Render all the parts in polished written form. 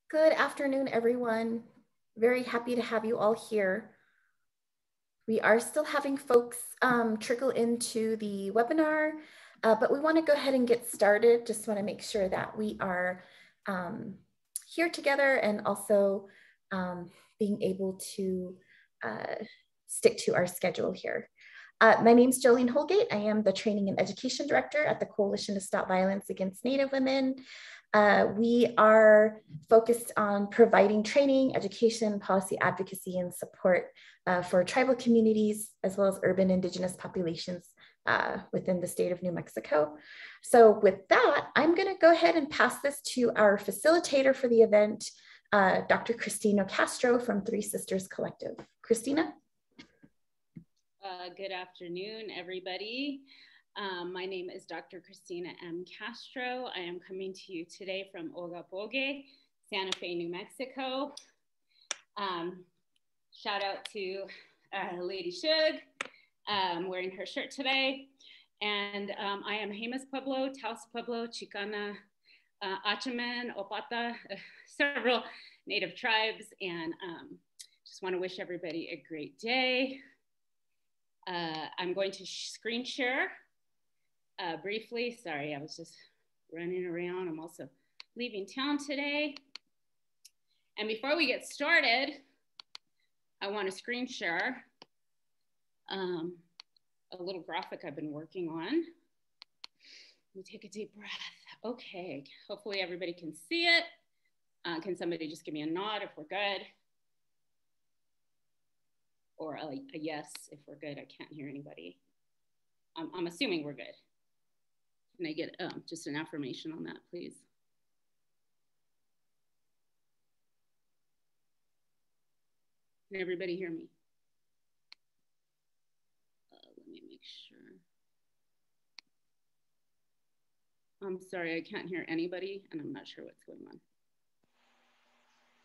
Good afternoon, everyone. Very happy to have you all here. We are still having folks trickle into the webinar, but we want to go ahead and get started. Just want to make sure that we are here together and also being able to stick to our schedule here. My name is Jolene Holgate. I am the Training and Education Director at the Coalition to Stop Violence Against Native Women. We are focused on providing training, education, policy advocacy, and support for tribal communities, as well as urban Indigenous populations within the state of New Mexico. So with that, I'm going to go ahead and pass this to our facilitator for the event, Dr. Christina Castro from Three Sisters Collective. Christina? Good afternoon, everybody. My name is Dr. Christina M. Castro. I am coming to you today from Ogapoge, Santa Fe, New Mexico. Shout out to Lady Shug, wearing her shirt today. And I am Jemez Pueblo, Taos Pueblo, Chicana, Achaman, Opata, several Native tribes, and just want to wish everybody a great day. I'm going to screen share briefly. Sorry, I was just running around. I'm also leaving town today. And before we get started, I want to screen share a little graphic I've been working on. Let me take a deep breath. Okay, hopefully everybody can see it. Can somebody just give me a nod if we're good? Or a yes if we're good. I can't hear anybody. I'm assuming we're good. Can I get just an affirmation on that, please? Can everybody hear me? Let me make sure. I'm sorry, I can't hear anybody, and I'm not sure what's going on.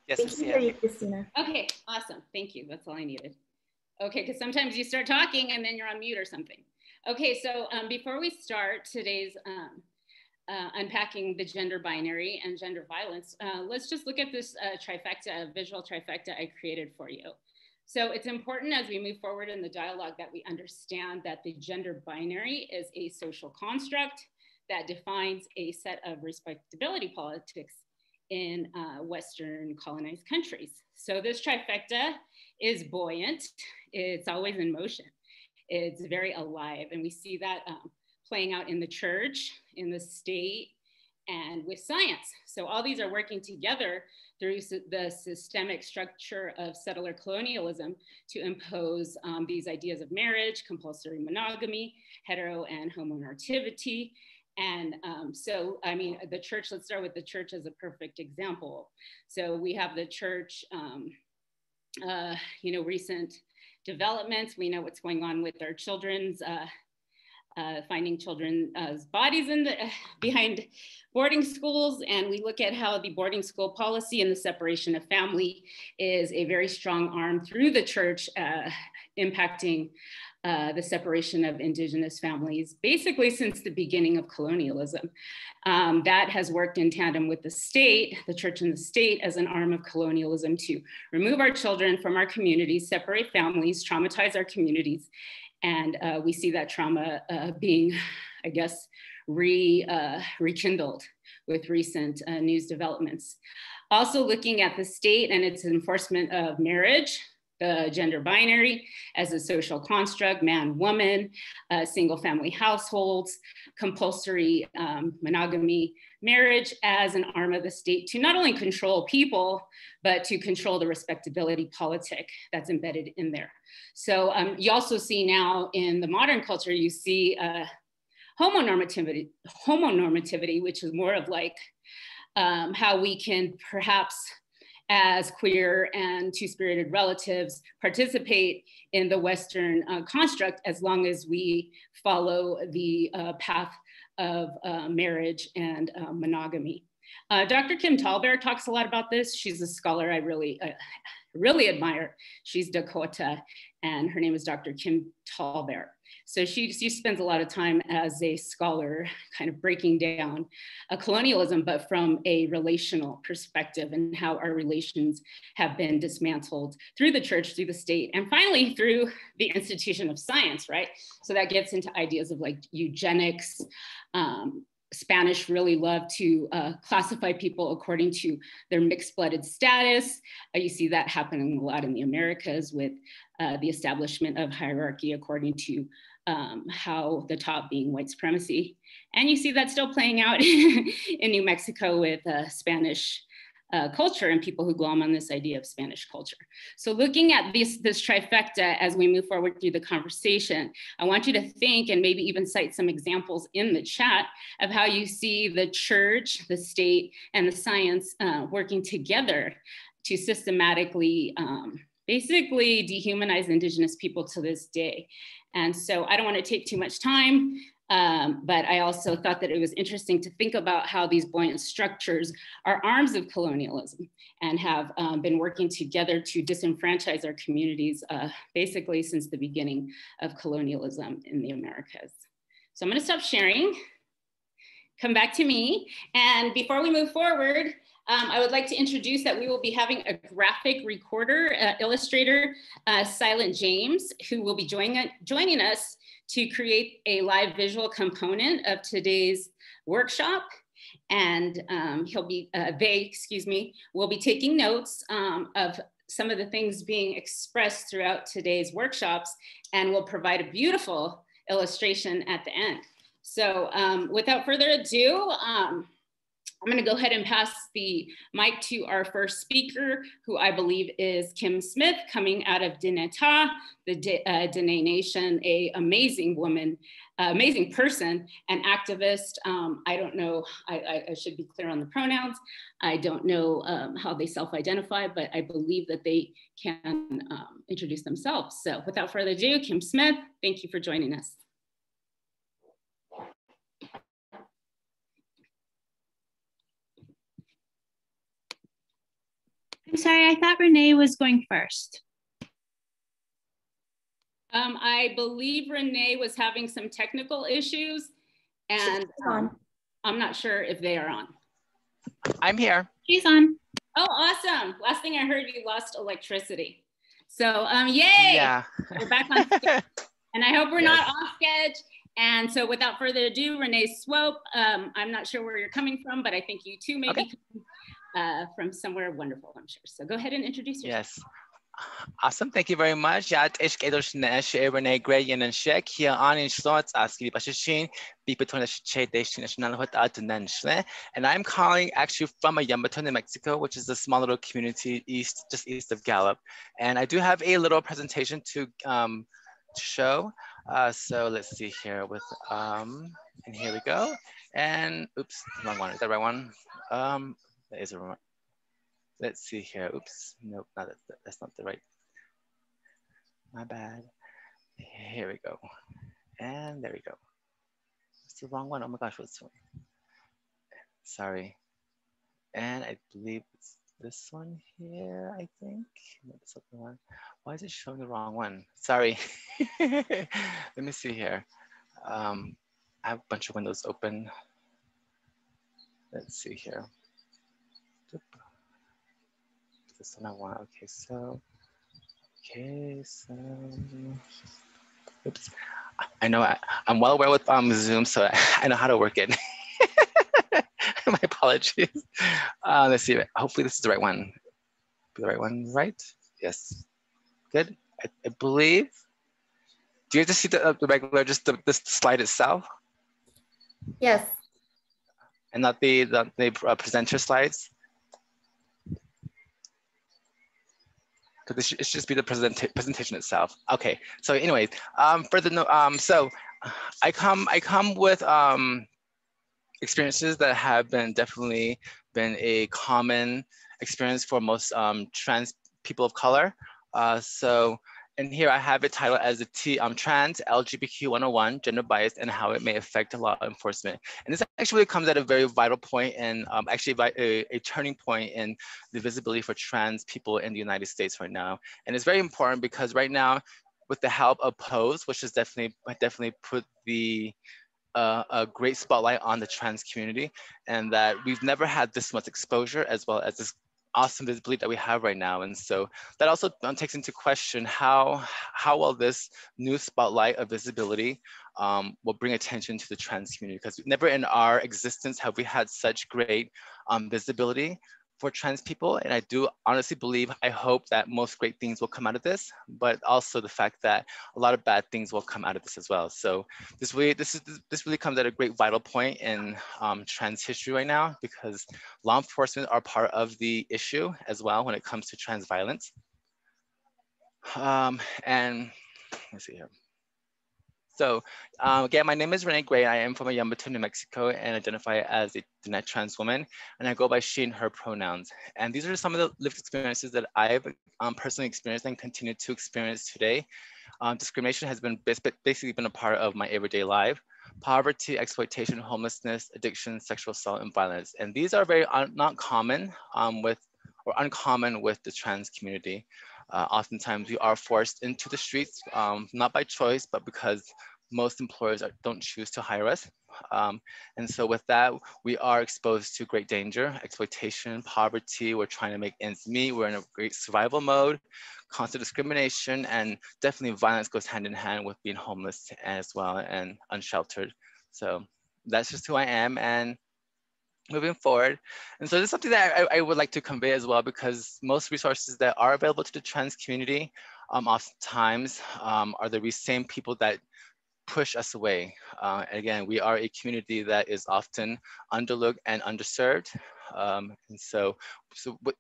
Yes, we can hear you, Christina. Okay, awesome. Thank you. That's all I needed. Okay, because sometimes you start talking and then you're on mute or something. Okay, so before we start today's unpacking the gender binary and gender violence, let's just look at this trifecta, visual trifecta I created for you. So it's important as we move forward in the dialogue that we understand that the gender binary is a social construct that defines a set of respectability politics in Western colonized countries. So this trifecta is buoyant. It's always in motion. It's very alive. And we see that playing out in the church, in the state, and with science. So all these are working together through the systemic structure of settler colonialism to impose these ideas of marriage, compulsory monogamy, hetero and homonormativity. And so, I mean, the church, let's start with the church as a perfect example. So we have the church, you know, recent developments. We know what's going on with our children's, finding children's bodies in the, behind boarding schools. And we look at how the boarding school policy and the separation of family is a very strong arm through the church, impacting the separation of Indigenous families, basically since the beginning of colonialism. That has worked in tandem with the state, the church and the state, as an arm of colonialism to remove our children from our communities, separate families, traumatize our communities. And we see that trauma being, I guess, rekindled with recent news developments. Also looking at the state and its enforcement of marriage, the gender binary as a social construct, man, woman, single family households, compulsory monogamy, marriage as an arm of the state to not only control people, but to control the respectability politic that's embedded in there. So you also see now in the modern culture, you see homonormativity, which is more of like how we can perhaps as queer and two-spirited relatives participate in the Western construct as long as we follow the path of marriage and monogamy. Dr. Kim Tallbear talks a lot about this. She's a scholar I really admire. She's Dakota, and her name is Dr. Kim Tallbear. So she spends a lot of time as a scholar kind of breaking down colonialism, but from a relational perspective and how our relations have been dismantled through the church, through the state, and finally through the institution of science, right? So that gets into ideas of like eugenics. Spanish really love to classify people according to their mixed-blooded status. You see that happening a lot in the Americas with the establishment of hierarchy according to how the top being white supremacy. And you see that still playing out in New Mexico with Spanish culture and people who glom on this idea of Spanish culture. So looking at this trifecta as we move forward through the conversation, I want you to think and maybe even cite some examples in the chat of how you see the church, the state, and the science working together to systematically basically dehumanize Indigenous people to this day. And so I don't want to take too much time, but I also thought that it was interesting to think about how these buoyant structures are arms of colonialism and have been working together to disenfranchise our communities basically since the beginning of colonialism in the Americas. So I'm going to stop sharing, come back to me. And before we move forward, I would like to introduce that we will be having a graphic recorder, illustrator, Silent James, who will be joining us to create a live visual component of today's workshop. And they will be taking notes of some of the things being expressed throughout today's workshops and will provide a beautiful illustration at the end. So without further ado, I'm going to go ahead and pass the mic to our first speaker, who I believe is Kim Smith, coming out of Dinétah, the Diné Nation, an amazing woman, amazing person, an activist. I don't know, I should be clear on the pronouns. I don't know how they self-identify, but I believe that they can introduce themselves. So without further ado, Kim Smith, thank you for joining us. I'm sorry, I thought Renee was going first. I believe Renee was having some technical issues and I'm not sure if they are on. I'm here. She's on. Oh, awesome. Last thing I heard, you lost electricity. So yay, yeah. We're back on schedule. And I hope we're not off schedule. And so without further ado, Renee Swope, I'm not sure where you're coming from, but I think you too may be from somewhere wonderful, I'm sure. So go ahead and introduce yourself. Yes. Awesome. Thank you very much. Renee Gray and Shek here on in Slots asking Bashishin, and I'm calling actually from a Yambaton in Mexico, which is a small little community just east of Gallup. And I do have a little presentation to show. So let's see here with and here we go. And oops, wrong one. Is that the right one? That is the wrong one. Let's see here. Oops. Nope, that's not the right. My bad. Here we go. And there we go. It's the wrong one. Oh my gosh, what's the one? Sorry. And I believe it's this one here, I think. No, that's not the one. Why is it showing the wrong one? Sorry. Let me see here. I have a bunch of windows open. Let's see here. This one I want. Okay, so oops. I know I'm well aware with Zoom, so I know how to work it. My apologies. Let's see. Hopefully this is the right one. The right one, right? Yes. Good. I believe. Do you just see the regular, just the slide itself? Yes. And not the presenter slides? Because it should just be the presentation itself. Okay. So, anyways, further note. So, I come with experiences that have definitely been a common experience for most trans people of color. And here I have it titled as the Trans LGBTQ 101, Gender Bias and How It May Affect Law Enforcement. And this actually comes at a very vital point and actually a turning point in the visibility for trans people in the United States right now. And it's very important because right now, with the help of Pose, which has definitely put a great spotlight on the trans community, and that we've never had this much exposure as well as this awesome visibility that we have right now. And so that also takes into question how well this new spotlight of visibility will bring attention to the trans community, because never in our existence have we had such great visibility for trans people. And I do honestly believe, I hope that most great things will come out of this, but also the fact that a lot of bad things will come out of this as well. So this really comes at a great vital point in trans history right now, because law enforcement are part of the issue as well when it comes to trans violence. And let's see here. So again, my name is Renee Gray. I am from Yambato, New Mexico, and identify as a Diné trans woman. And I go by she and her pronouns. And these are some of the lived experiences that I've personally experienced and continue to experience today. Discrimination has basically been a part of my everyday life. Poverty, exploitation, homelessness, addiction, sexual assault, and violence. And these are very not common uncommon with the trans community. Oftentimes we are forced into the streets, not by choice, but because most employers don't choose to hire us. And so with that, we are exposed to great danger, exploitation, poverty. We're trying to make ends meet. We're in a great survival mode, constant discrimination, and definitely violence goes hand in hand with being homeless as well and unsheltered. So that's just who I am. And moving forward. And so this is something that I would like to convey as well, because most resources that are available to the trans community oftentimes are the same people that push us away. Again, we are a community that is often underlooked and underserved. And so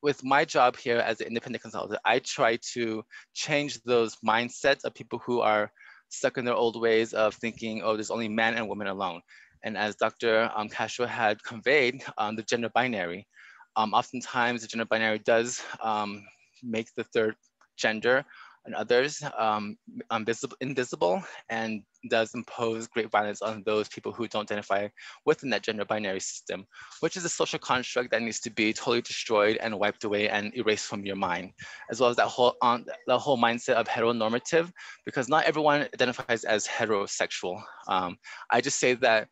with my job here as an independent consultant, I try to change those mindsets of people who are stuck in their old ways of thinking, oh, there's only men and women alone. And as Dr. Castro had conveyed, the gender binary, oftentimes the gender binary does make the third gender and others invisible, and does impose great violence on those people who don't identify within that gender binary system, which is a social construct that needs to be totally destroyed and wiped away and erased from your mind, as well as that whole mindset of heteronormative, because not everyone identifies as heterosexual. I just say that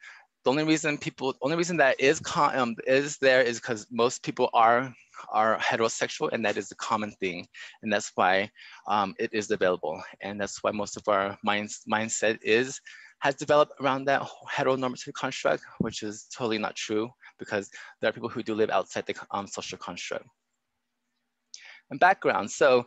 the only reason that is there is because most people are heterosexual, and that is a common thing, and that's why it is available, and that's why most of our mindset has developed around that heteronormative construct, which is totally not true, because there are people who do live outside the social construct. And background. So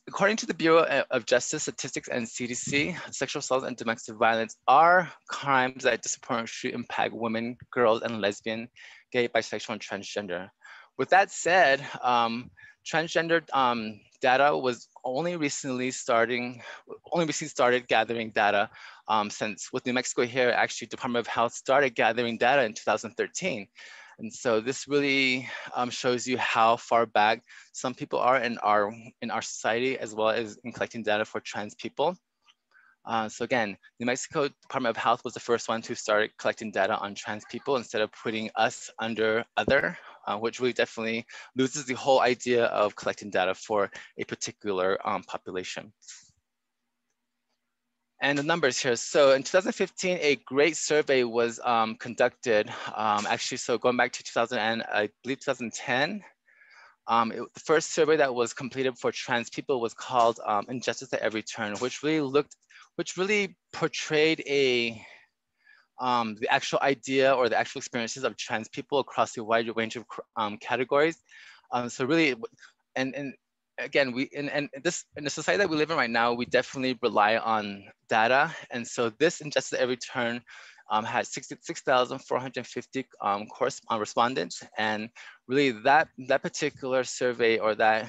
according to the Bureau of Justice Statistics and CDC, sexual assault and domestic violence are crimes that disproportionately impact women, girls, and lesbian, gay, bisexual, and transgender. With that said, transgender data was only recently started gathering data since with New Mexico here, actually Department of Health started gathering data in 2013. And so this really shows you how far back some people are in our society, as well as in collecting data for trans people. So again, New Mexico Department of Health was the first one to start collecting data on trans people instead of putting us under other, which really definitely loses the whole idea of collecting data for a particular population. And the numbers here. So in 2015, a great survey was conducted. Actually, so going back to 2010, the first survey that was completed for trans people was called Injustice at Every Turn, which really portrayed the actual idea or the actual experiences of trans people across a wide range of categories. So really, and again, in the society that we live in right now, we definitely rely on data. And so this Injustice at Every Turn had 66,450 respondents. And really that particular survey, or that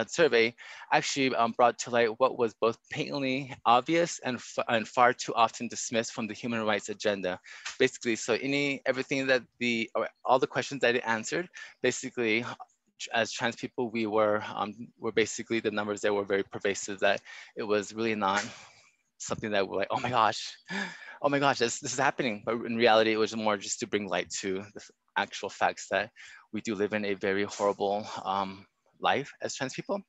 survey actually brought to light what was both patently obvious and far too often dismissed from the human rights agenda. Basically, so everything that all the questions that it answered, basically, as trans people, we were basically, the numbers there were very pervasive, that it was really not something that we're like, oh my gosh, this is happening. But in reality, it was more just to bring light to the actual facts that we do live in a very horrible life as trans people.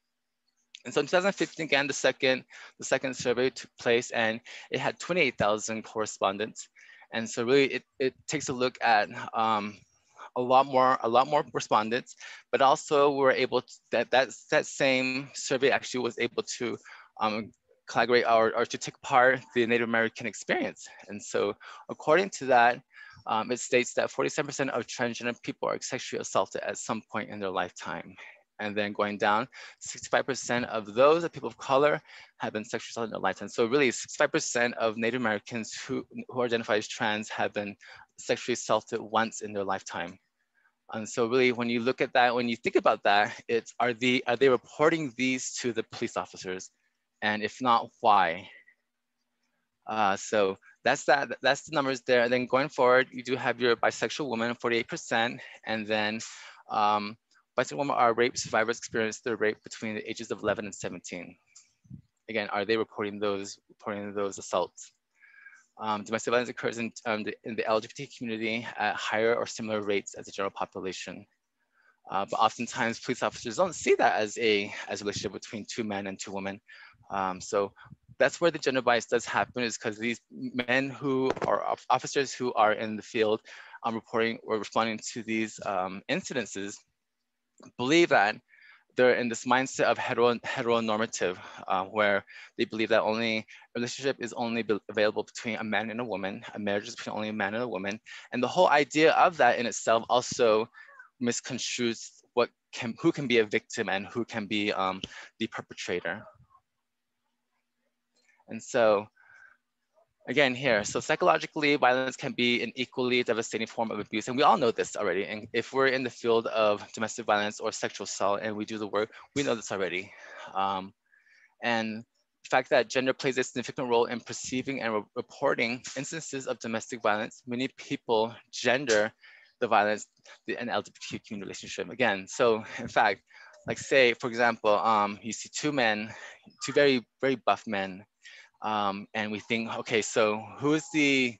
And so in 2015, again, the second survey took place, and it had 28,000 correspondents. And so really, it takes a look at a lot more respondents, but also we're able to, that same survey actually was able to collaborate or to take part the Native American experience. And so according to that, it states that 47% of transgender people are sexually assaulted at some point in their lifetime. And then going down, 65% of those people of color have been sexually assaulted in their lifetime. So really 65% of Native Americans who identify as trans have been sexually assaulted once in their lifetime. And so really when you look at that, when you think about that, it's are they reporting these to the police officers? And if not, why? So that's the numbers there. And then going forward, you do have your bisexual women, 48%, and then bisexual women are rape survivors experienced their rape between the ages of 11 and 17. Again, are they reporting those assaults? Domestic violence occurs in the LGBT community at higher or similar rates as the general population. But oftentimes police officers don't see that as a relationship between two men and two women. So that's where the gender bias does happen, is because these men who are officers who are in the field reporting or responding to these incidences believe that they're in this mindset of heteronormative, where they believe that a relationship is only available between a man and a woman, a marriage is between only a man and a woman. And the whole idea of that in itself also misconstrues who can be a victim and who can be the perpetrator. And so again here, so psychologically, violence can be an equally devastating form of abuse. And we all know this already. And if we're in the field of domestic violence or sexual assault and we do the work, we know this already. And the fact that gender plays a significant role in perceiving and reporting instances of domestic violence, many people gender the violence in LGBTQ community relationship. Again, so in fact, like say, for example, you see two very, very buff men, and we think, okay, so who's the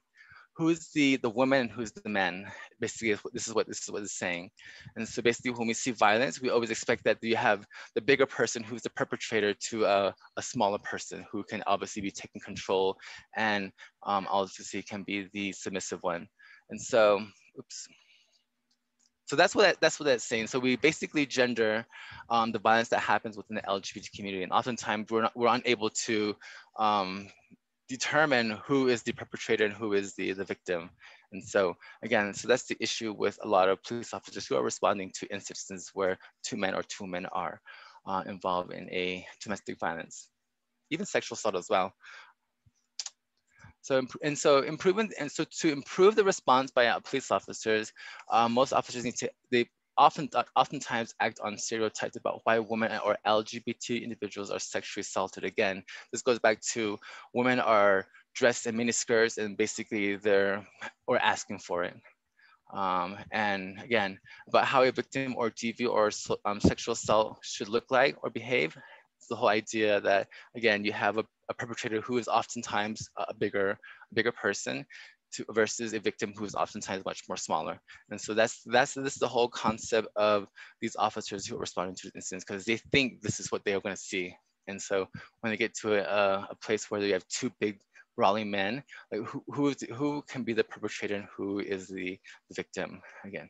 woman and who's the man? Basically, this is what it's saying. And so basically, when we see violence, we always expect that you have the bigger person who's the perpetrator to a smaller person who can obviously be taking control and obviously can be the submissive one. And so, oops. So that's what that's saying. So we basically gender the violence that happens within the LGBT community, and oftentimes we're unable to determine who is the perpetrator and who is the victim. And so again, so that's the issue with a lot of police officers who are responding to instances where two men or two women are involved in a domestic violence, even sexual assault as well. So to improve the response by police officers, most officers oftentimes act on stereotypes about why women or LGBT individuals are sexually assaulted. Again, this goes back to women are dressed in miniskirts and basically they're asking for it. And again, about how a victim or DV or sexual assault should look like or behave. It's the whole idea that, again, you have a perpetrator who is oftentimes a bigger person versus a victim who is oftentimes much more smaller. And so this is the whole concept of these officers who are responding to incidents, because they think this is what they are going to see. And so when they get to a place where you have two big brawling men, like who can be the perpetrator and who is the victim again.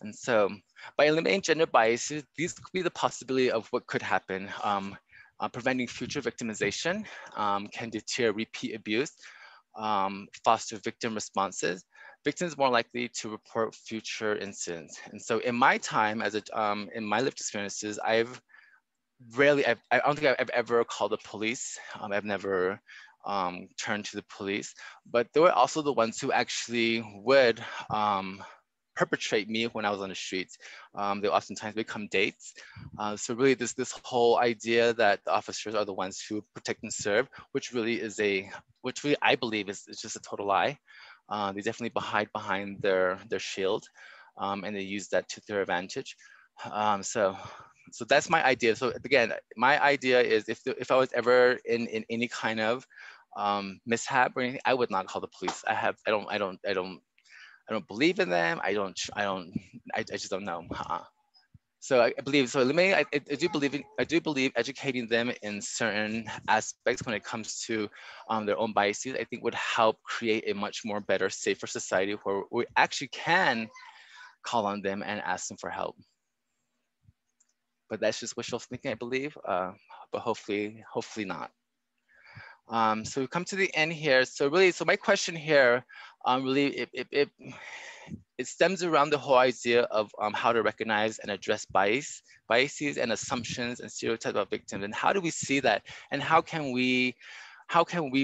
And so by eliminating gender biases, these could be the possibility of what could happen. Preventing future victimization, can deter repeat abuse, foster victim responses. Victims more likely to report future incidents. And so in my time in my lived experiences, I don't think I've ever called the police. I've never turned to the police, but they were also the ones who actually would perpetrate me when I was on the streets. They oftentimes become dates. So really this whole idea that the officers are the ones who protect and serve, which really I believe is just a total lie. They definitely hide behind their shield, and they use that to their advantage. So that's my idea. So again, my idea is if I was ever in any kind of mishap or anything, I would not call the police. I don't believe in them. I just don't know. So I believe, so I do believe educating them in certain aspects when it comes to their own biases, I think would help create a much more better, safer society where we actually can call on them and ask them for help. But that's just wishful thinking, I believe, but hopefully not. So we've come to the end here. So really, so my question here, really, it stems around the whole idea of how to recognize and address biases and assumptions and stereotypes about victims, and how do we see that, and how can we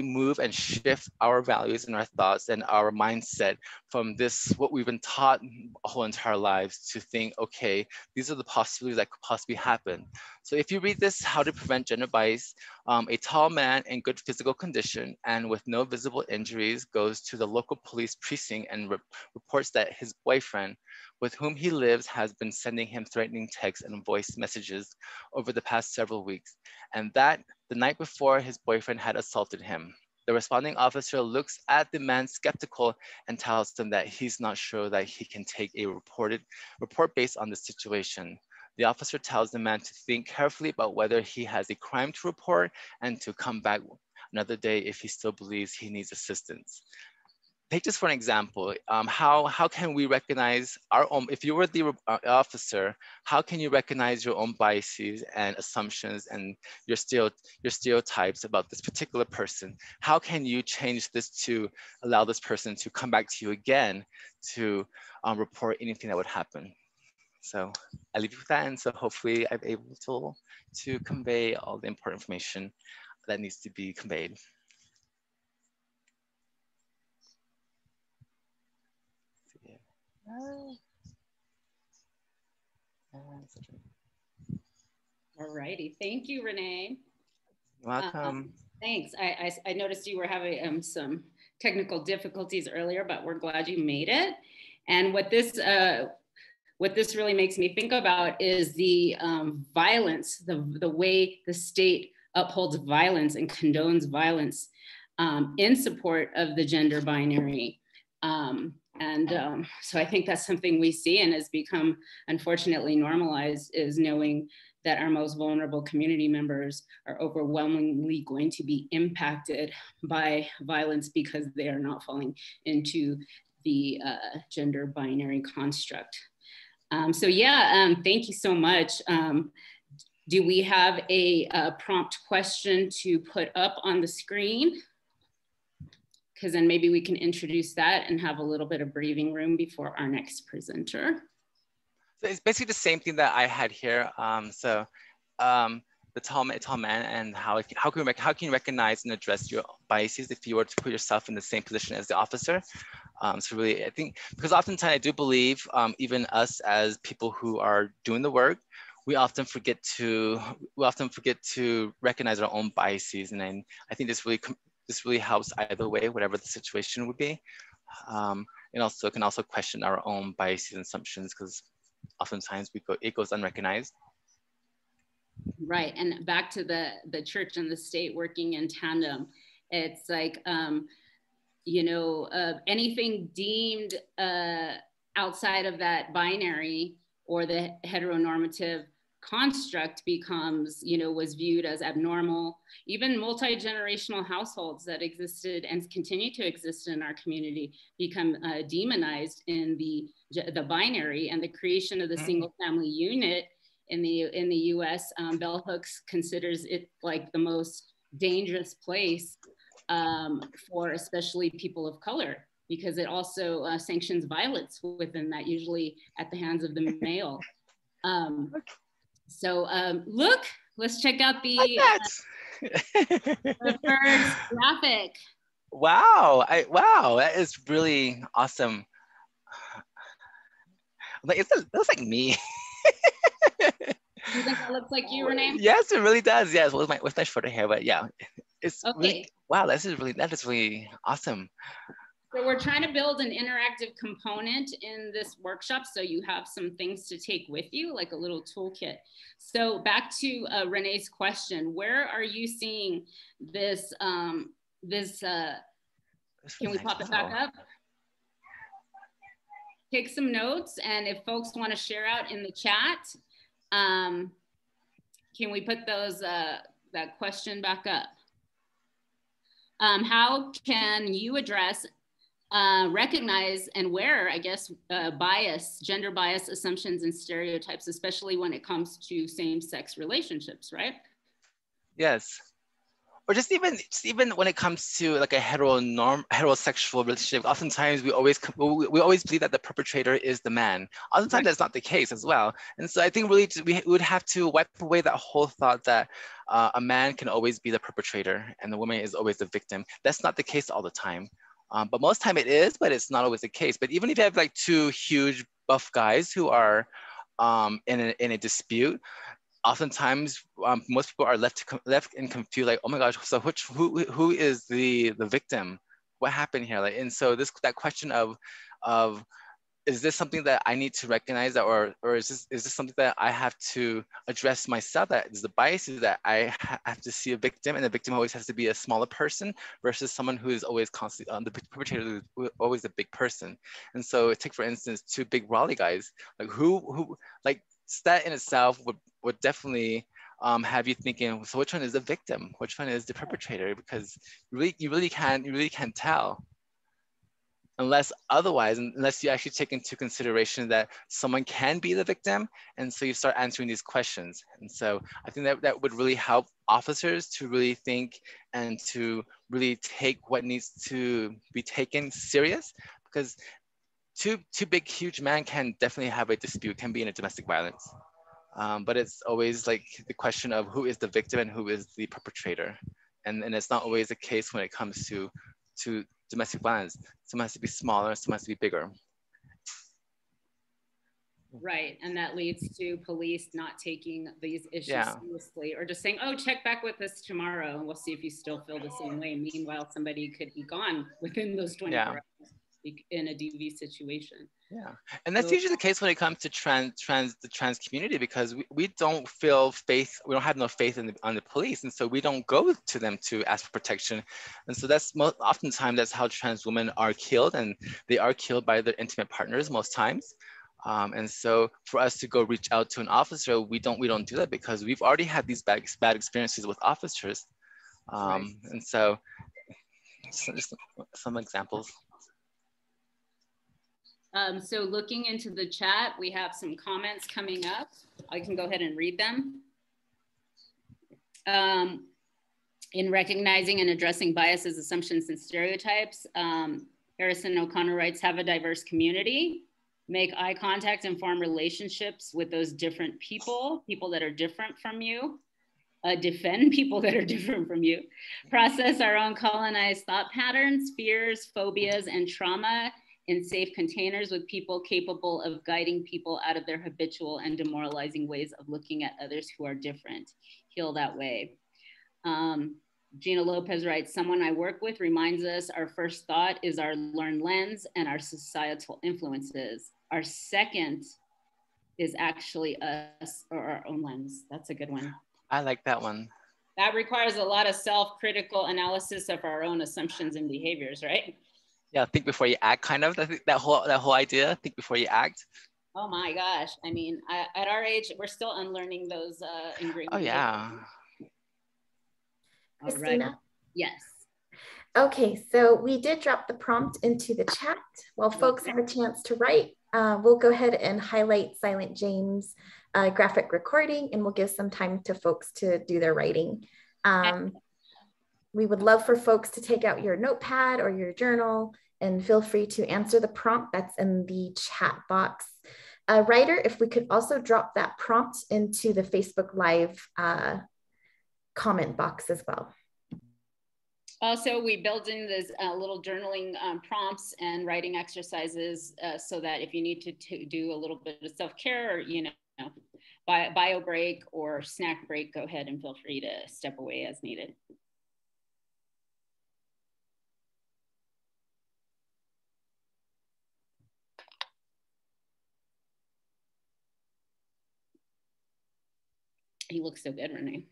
move and shift our values and our thoughts and our mindset from this, what we've been taught our whole entire lives, to think, okay, these are the possibilities that could possibly happen. So if you read this, How to Prevent Gender Bias, a tall man in good physical condition and with no visible injuries goes to the local police precinct and reports that his boyfriend, with whom he lives, has been sending him threatening texts and voice messages over the past several weeks, and that the night before his boyfriend had assaulted him. The responding officer looks at the man skeptical and tells him that he's not sure that he can take a report based on the situation. The officer tells the man to think carefully about whether he has a crime to report and to come back another day if he still believes he needs assistance. Take this for an example. How can we recognize our own, if you were the officer, how can you recognize your own biases and assumptions and your stereotypes about this particular person? How can you change this to allow this person to come back to you again to report anything that would happen? So I leave you with that, and so hopefully I'm able to convey all the important information that needs to be conveyed. All righty, thank you, Renee. You're welcome. Thanks. I noticed you were having some technical difficulties earlier, but we're glad you made it. And what this really makes me think about is the violence, the way the state upholds violence and condones violence in support of the gender binary. So I think that's something we see and has become unfortunately normalized, is knowing that our most vulnerable community members are overwhelmingly going to be impacted by violence because they are not falling into the gender binary construct. So yeah, thank you so much. Do we have a prompt question to put up on the screen? Because then maybe we can introduce that and have a little bit of breathing room before our next presenter. So it's basically the same thing that I had here. The tall man, and how can you recognize and address your biases if you were to put yourself in the same position as the officer? So really, I think, because oftentimes I do believe, even us as people who are doing the work, we often forget to recognize our own biases, and then I think this really helps either way, whatever the situation would be. And also can also question our own biases and assumptions, because oftentimes it goes unrecognized. Right, and back to the church and the state working in tandem, it's like, anything deemed outside of that binary or the heteronormative construct becomes, was viewed as abnormal. Even multi-generational households that existed and continue to exist in our community become demonized in the binary, and the creation of the single family unit in the US, Bell Hooks considers it like the most dangerous place for especially people of color, because it also sanctions violence within that, usually at the hands of the male. Look, let's check out the first graphic. Wow, that is really awesome. Like, that looks like me. You think that looks like you, Renee? Yes, it really does. Yes, with my shorter hair, but yeah, it's okay. Really, wow. That is really awesome. So we're trying to build an interactive component in this workshop, so you have some things to take with you, like a little toolkit. So back to Renee's question, where are you seeing this? Can we pop it back up? Take some notes, and if folks want to share out in the chat, Can we put those that question back up? How can you address, recognize, and wear, I guess, bias, gender bias assumptions and stereotypes, especially when it comes to same-sex relationships, right? Yes. Or just even when it comes to like a heterosexual relationship, oftentimes we always believe that the perpetrator is the man. Oftentimes that's not the case as well. And so I think really we would have to wipe away that whole thought that a man can always be the perpetrator and the woman is always the victim. That's not the case all the time. But most time it is, but it's not always the case. But even if you have like two huge buff guys who are in a dispute, oftentimes most people are left and confused, like, oh my gosh, so who is the victim? What happened here? Like, and so that question of is this something that I need to recognize, or is this something that I have to address myself? That is the biases that I have to see a victim, and the victim always has to be a smaller person versus someone who is always constantly the perpetrator is always a big person. And so take for instance two big Raleigh guys, like who like that in itself would definitely have you thinking, so which one is the victim? Which one is the perpetrator? Because you really can't tell. Unless you actually take into consideration that someone can be the victim. And so you start answering these questions. And so I think that would really help officers to really think and to really take what needs to be taken serious, because two big, huge men can definitely have a dispute, can be in a domestic violence. But it's always like the question of who is the victim and who is the perpetrator. And it's not always the case when it comes to domestic violence. Some has to be smaller, some has to be bigger. Right, and that leads to police not taking these issues seriously, or just saying, oh, check back with us tomorrow and we'll see if you still feel the same way. Meanwhile, somebody could be gone within those 24 hours in a DV situation. Yeah, and that's usually the case when it comes to the trans community, because we don't feel faith, we don't have no faith on the police, and so we don't go to them to ask for protection. And so that's oftentimes that's how trans women are killed, and they are killed by their intimate partners most times. And so for us to go reach out to an officer, we don't do that, because we've already had these bad experiences with officers. And so just some examples. So looking into the chat, we have some comments coming up. I can go ahead and read them. In recognizing and addressing biases, assumptions, and stereotypes, Harrison O'Connor writes, have a diverse community, make eye contact and form relationships with those different people that are different from you, defend people that are different from you, process our own colonized thought patterns, fears, phobias, and trauma in safe containers with people capable of guiding people out of their habitual and demoralizing ways of looking at others who are different. Heal that way. Gina Lopez writes, someone I work with reminds us our first thought is our learned lens and our societal influences. Our second is actually us, or our own lens. That's a good one. I like that one. That requires a lot of self-critical analysis of our own assumptions and behaviors, right? Yeah, think before you act, kind of. That whole idea, think before you act. Oh my gosh. I mean, at our age, we're still unlearning those ingrained. Oh yeah. Christina? Right. Yes. Okay, so we did drop the prompt into the chat. While folks have a chance to write, we'll go ahead and highlight Silent James' graphic recording, and we'll give some time to folks to do their writing. We would love for folks to take out your notepad or your journal, and feel free to answer the prompt that's in the chat box. Ryder, if we could also drop that prompt into the Facebook Live comment box as well. Also, we build in this little journaling prompts and writing exercises so that if you need to do a little bit of self-care, or, you know, bio break or snack break, go ahead and feel free to step away as needed. You look so good, Renee.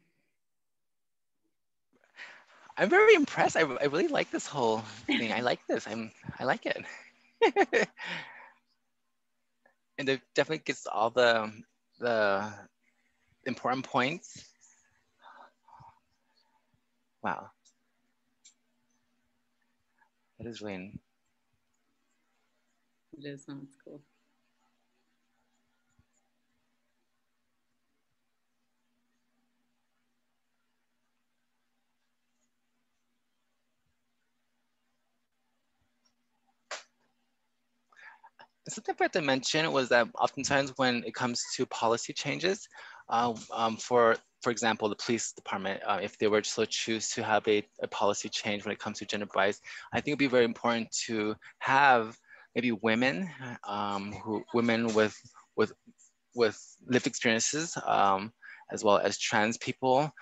I'm very impressed. I really like this whole thing. I like this. I like it. And it definitely gets all the important points. Wow. That is rain. It is, sounds cool. Something I forgot to mention was that oftentimes when it comes to policy changes, for example, the police department, if they were to so choose to have a policy change when it comes to gender bias, I think it'd be very important to have maybe women, women with lived experiences, as well as trans people,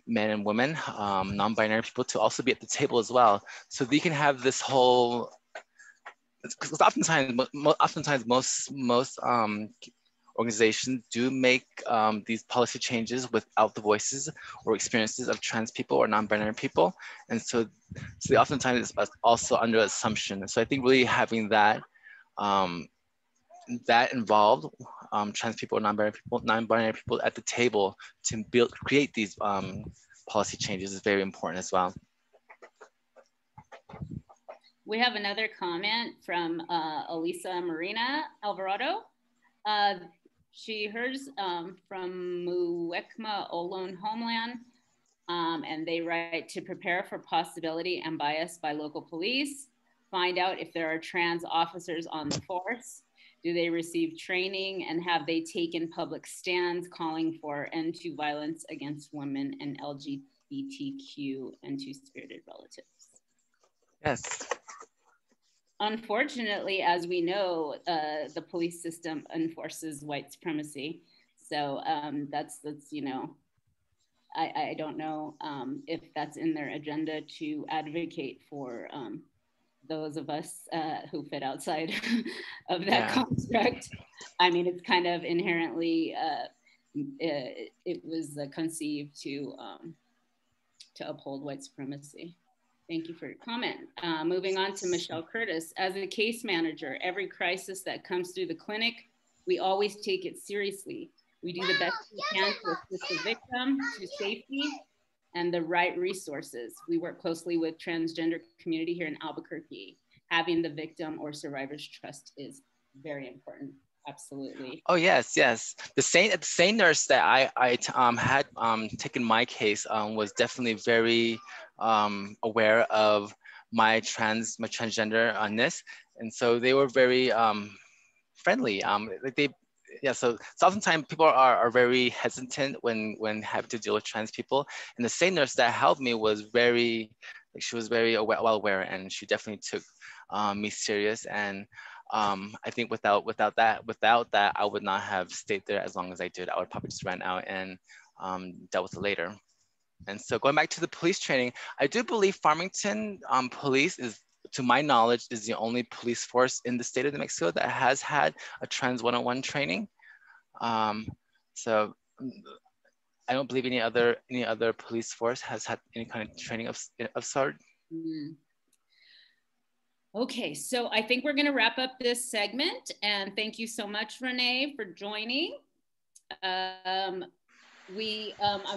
men and women, non-binary people, to also be at the table as well, so they can have this whole. Because oftentimes most organizations do make these policy changes without the voices or experiences of trans people or non-binary people, and so they oftentimes is also under assumption. So I think really having that that involved trans people, non-binary people at the table to create these policy changes is very important as well. We have another comment from Elisa Marina Alvarado. She hears from Muwekma Olone Homeland, and they write to prepare for possibility and bias by local police, find out if there are trans officers on the force, do they receive training, and have they taken public stands calling for end to violence against women and LGBTQ and two-spirited relatives? Yes. Unfortunately, as we know, the police system enforces white supremacy. So that's you know, I don't know if that's in their agenda to advocate for those of us who fit outside of that construct. I mean, it's kind of inherently, it was conceived to uphold white supremacy. Thank you for your comment. Moving on to Michelle Curtis. As a case manager, every crisis that comes through the clinic, we always take it seriously. We do the best we can to assist the victim to safety and the right resources. We work closely with transgender community here in Albuquerque. Having the victim or survivor's trust is very important. Absolutely. Oh yes, yes. The same nurse that I had taken my case was definitely very aware of my transgender-ness, and so they were very friendly. So oftentimes people are very hesitant when having to deal with trans people, and the same nurse that helped me was very, she was very well aware, and she definitely took me serious. And I think without that, I would not have stayed there as long as I did. I would probably just ran out and dealt with it later. And so going back to the police training, I do believe Farmington police is, to my knowledge, is the only police force in the state of New Mexico that has had a trans 101 training. So I don't believe any other police force has had any kind of training of sort. Mm. Okay, so I think we're going to wrap up this segment, and thank you so much, Renee, for joining.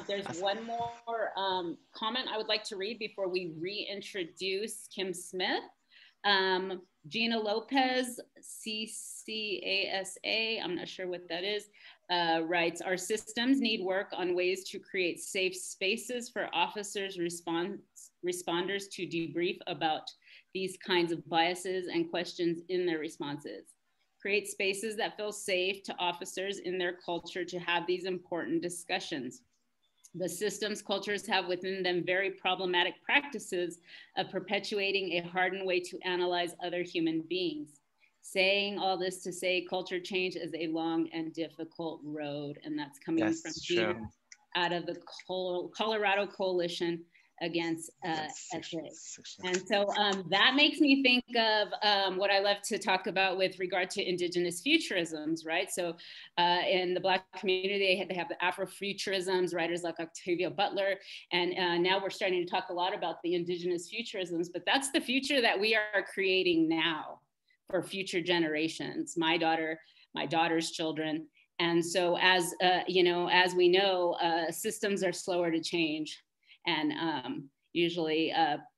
There's one more comment I would like to read before we reintroduce Kim Smith. Gina Lopez, CCASA, I'm not sure what that is, writes, our systems need work on ways to create safe spaces for officers, responders to debrief about these kinds of biases and questions in their responses. Create spaces that feel safe to officers in their culture to have these important discussions. The systems cultures have within them very problematic practices of perpetuating a hardened way to analyze other human beings. Saying all this to say culture change is a long and difficult road, and that's coming from Gina out of the Colorado Coalition Against Ethics. And so that makes me think of what I love to talk about with regard to Indigenous futurisms, right? So in the Black community, they have the Afrofuturisms, writers like Octavia Butler, and now we're starting to talk a lot about the Indigenous futurisms, but that's the future that we are creating now for future generations, my daughter, my daughter's children, And so as you know, as we know, systems are slower to change, and usually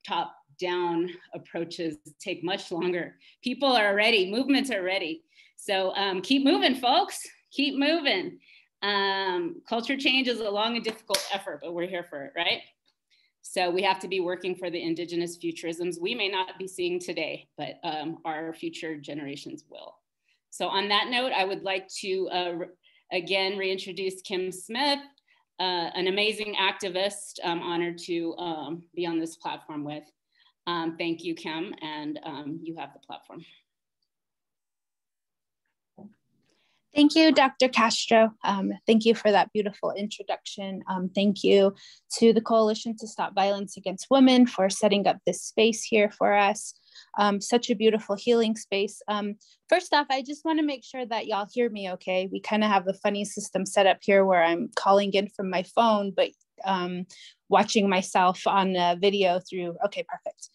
top-down approaches take much longer. People are ready, movements are ready. So keep moving, folks, keep moving. Culture change is a long and difficult effort, but we're here for it, right? So we have to be working for the Indigenous futurisms we may not be seeing today, but our future generations will. So on that note, I would like to again reintroduce Kim Smith, an amazing activist I'm honored to be on this platform with. Thank you, Kim, and you have the platform. Thank you, Dr. Castro. Thank you for that beautiful introduction. Thank you to the Coalition to Stop Violence Against Women for setting up this space here for us. Such a beautiful healing space. First off, I just want to make sure that y'all hear me okay. We kind of have a funny system set up here where I'm calling in from my phone, but watching myself on a video through, okay, perfect.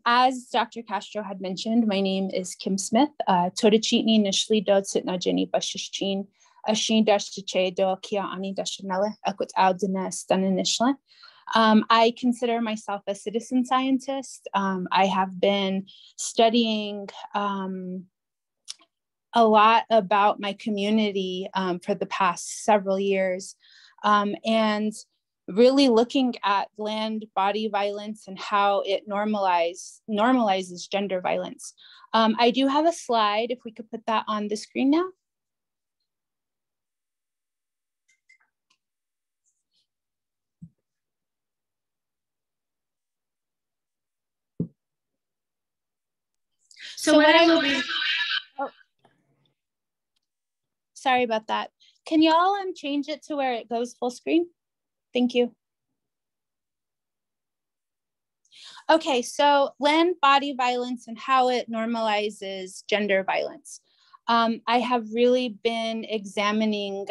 As Dr. Castro had mentioned, my name is Kim Smith. Todachitni nishli do sitna jeni bashishchin ashin dashche do kia ani dashanele akut audina staninishla. I consider myself a citizen scientist. I have been studying a lot about my community for the past several years, and really looking at land body violence and how it normalizes gender violence. I do have a slide, if we could put that on the screen now. So what I will be, oh, sorry about that. Can y'all change it to where it goes full screen? Thank you. Okay, so land body violence and how it normalizes gender violence. I have really been examining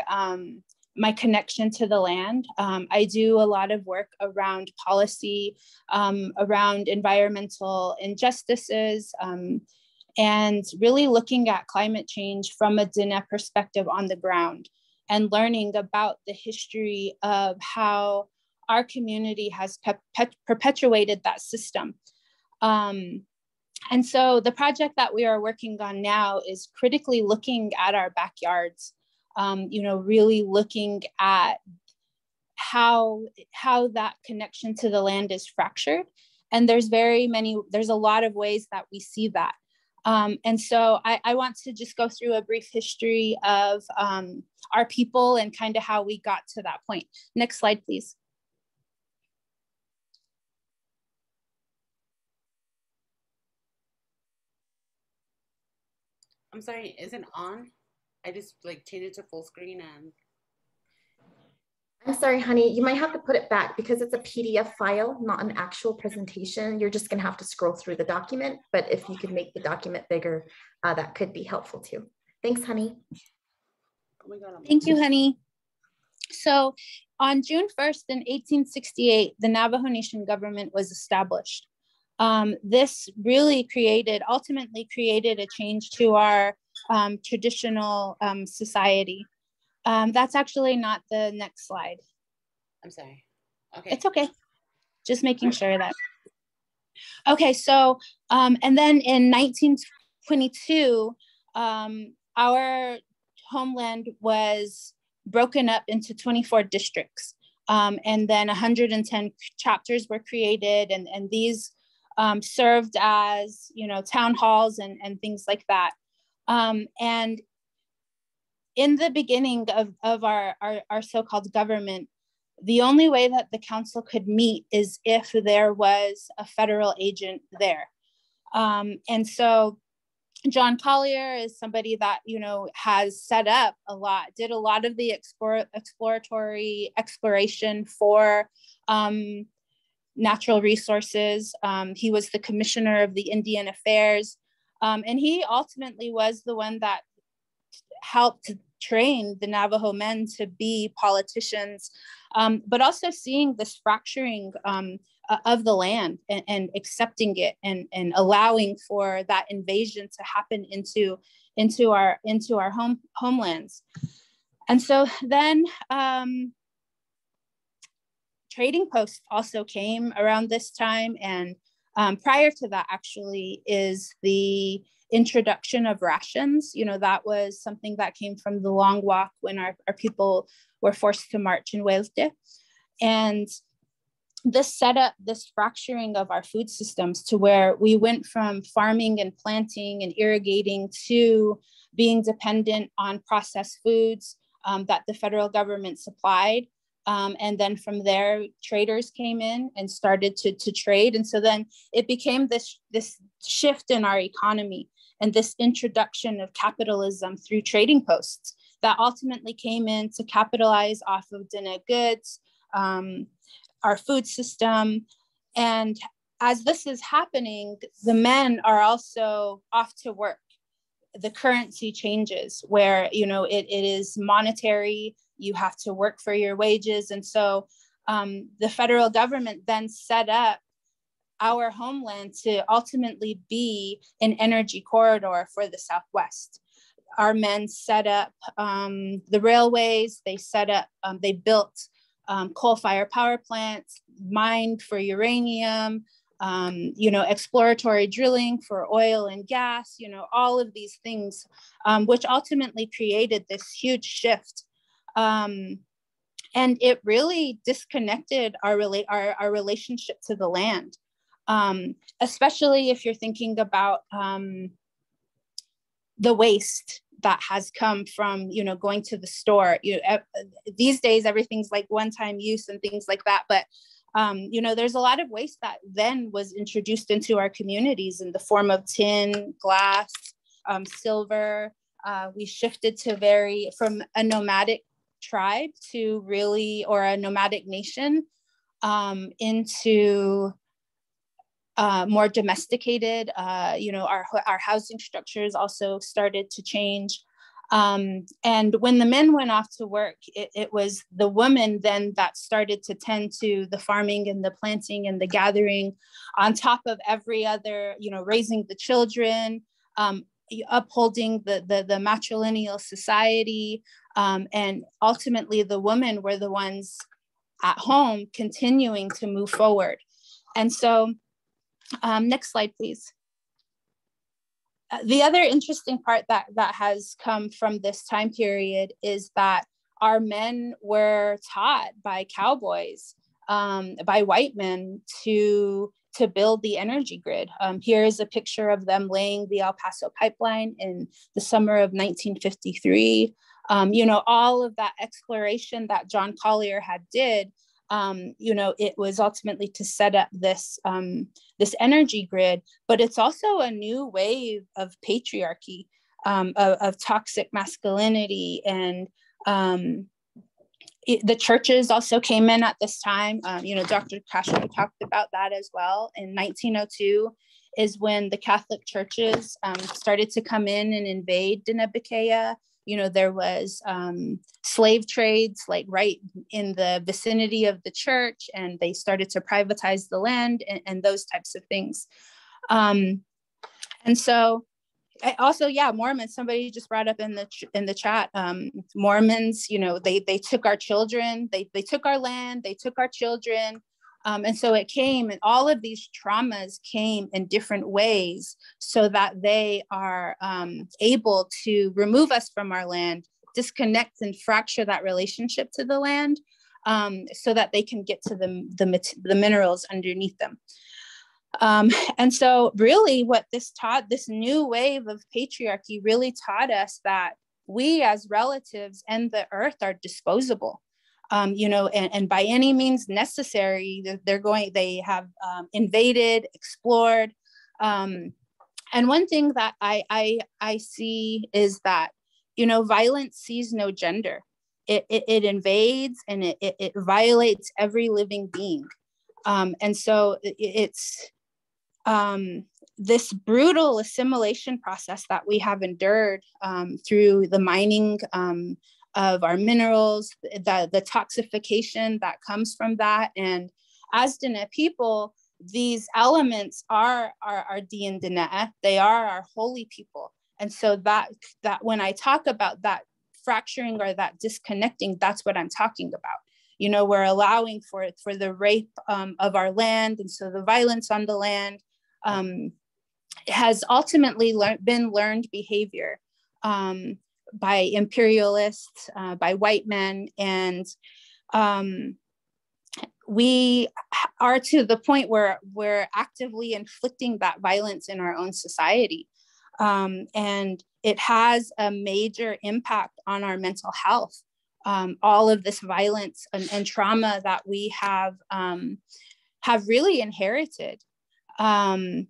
my connection to the land. I do a lot of work around policy, around environmental injustices, and really looking at climate change from a Dine perspective on the ground, and learning about the history of how our community has perpetuated that system. And so the project that we are working on now is critically looking at our backyards, you know, really looking at how that connection to the land is fractured. And there's a lot of ways that we see that. And so I want to just go through a brief history of our people and kind of how we got to that point. Next slide, please. I'm sorry, isn't on? I just like changed it to full screen and. I'm sorry, honey, you might have to put it back because it's a PDF file, not an actual presentation. You're just gonna have to scroll through the document, but if you could make the document bigger, that could be helpful too. Thanks, honey. Oh my God, thank you, honey. So on June 1st in 1868, the Navajo Nation government was established. This really ultimately created a change to our traditional society. That's actually not the next slide. I'm sorry. Okay. It's okay. Just making sure that. Okay, so, and then in 1922, our homeland was broken up into 24 districts. And then 110 chapters were created, and these served as, you know, town halls and things like that. And in the beginning of our so-called government, the only way that the council could meet is if there was a federal agent there. And so John Collier is somebody that, you know, has set up did a lot of the exploratory exploration for natural resources. He was the commissioner of the Indian Affairs. And he ultimately was the one that helped train the Navajo men to be politicians, but also seeing this fracturing of the land and accepting it and allowing for that invasion to happen into our homelands. And so then trading posts also came around this time. And prior to that actually is the introduction of rations. You know, that was something that came from the long walk when our people were forced to march in Huelte. And this set up this fracturing of our food systems to where we went from farming and planting and irrigating to being dependent on processed foods that the federal government supplied. And then from there, traders came in and started to trade. And so then it became this shift in our economy and this introduction of capitalism through trading posts that ultimately came in to capitalize off of Dene goods, our food system. And as this is happening, the men are also off to work. The currency changes where, you know, it is monetary, you have to work for your wages. And so the federal government then set up our homeland to ultimately be an energy corridor for the Southwest. Our men set up the railways, they built coal-fired power plants, mined for uranium, you know, exploratory drilling for oil and gas, you know, all of these things, which ultimately created this huge shift. And it really disconnected our relationship to the land, especially if you're thinking about the waste that has come from, you know, going to the store. You know, these days, everything's like one-time use and things like that. But, you know, there's a lot of waste that then was introduced into our communities in the form of tin, glass, silver. We shifted to from a nomadic tribe to really, or a nomadic nation, into more domesticated. You know, our housing structures also started to change. And when the men went off to work, it was the women then that started to tend to the farming and the planting and the gathering, on top of every other, you know, raising the children, upholding the matrilineal society. And ultimately the women were the ones at home continuing to move forward. And so next slide, please. The other interesting part that has come from this time period is that our men were taught by cowboys, by white men, to build the energy grid. Here is a picture of them laying the El Paso pipeline in the summer of 1953. You know, all of that exploration that John Collier had did, you know, it was ultimately to set up this energy grid, but it's also a new wave of patriarchy, of toxic masculinity. And the churches also came in at this time. You know, Dr. Castro talked about that as well. In 1902 is when the Catholic churches started to come in and invade Dine-Bekeya. You know, there was slave trades like right in the vicinity of the church, and they started to privatize the land and those types of things. And so also, yeah, Mormons, somebody just brought up in the chat, Mormons, you know, they took our children, they took our land, they took our children. And so it came, and all of these traumas came in different ways so that they are able to remove us from our land, disconnect and fracture that relationship to the land, so that they can get to the minerals underneath them. And so really what this new wave of patriarchy really taught us that we as relatives and the earth are disposable. You know, and by any means necessary, they have invaded, explored. And one thing that I see is that, you know, violence sees no gender. It invades and it violates every living being. And so it's this brutal assimilation process that we have endured through the mining of our minerals, the toxification that comes from that. And as Dine people, these elements are Dian Dine, they are our holy people. And so that when I talk about that fracturing or that disconnecting, that's what I'm talking about. You know, we're allowing for the rape of our land. And so the violence on the land has ultimately been learned behavior by imperialists, by white men. And we are to the point where we're actively inflicting that violence in our own society. And it has a major impact on our mental health. All of this violence and trauma that we have really inherited. And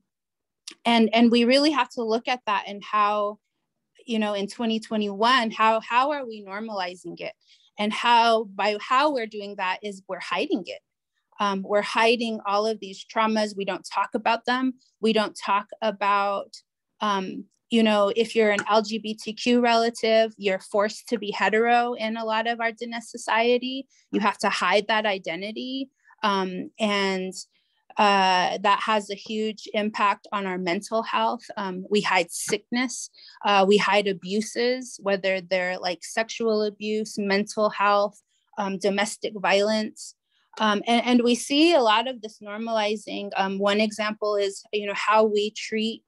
we really have to look at that and how, you know, in 2021, how are we normalizing it? And by how we're doing that is we're hiding it. We're hiding all of these traumas. We don't talk about them. We don't talk about, you know, if you're an LGBTQ relative, you're forced to be hetero in a lot of our Diné society. You have to hide that identity. And that has a huge impact on our mental health. We hide sickness. We hide abuses, whether they're like sexual abuse, mental health, domestic violence. And we see a lot of this normalizing. One example is, you know, how we treat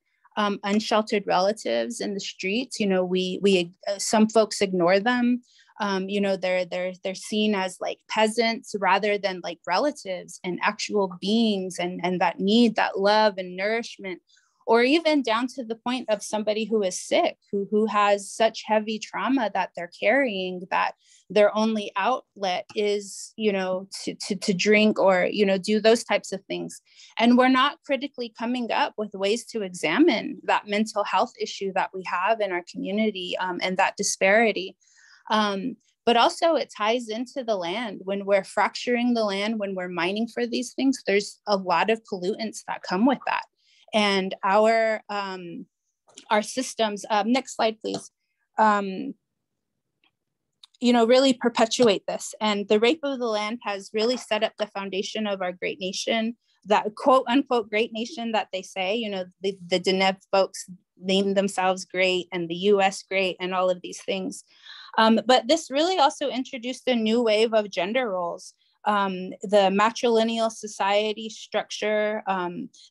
unsheltered relatives in the streets. You know, we some folks ignore them. You know, they're seen as like peasants rather than like relatives and actual beings, and that need that love and nourishment, or even down to the point of somebody who is sick, who has such heavy trauma that they're carrying, that their only outlet is, you know, to drink or, you know, do those types of things. And we're not critically coming up with ways to examine that mental health issue that we have in our community, and that disparity. But also it ties into the land. When we're fracturing the land, when we're mining for these things, there's a lot of pollutants that come with that. And our systems, next slide, please, you know, really perpetuate this. And the rape of the land has really set up the foundation of our great nation, that quote unquote great nation that they say. You know, the Diné folks name themselves great, and the US great, and all of these things. But this really also introduced a new wave of gender roles. The matrilineal society structure,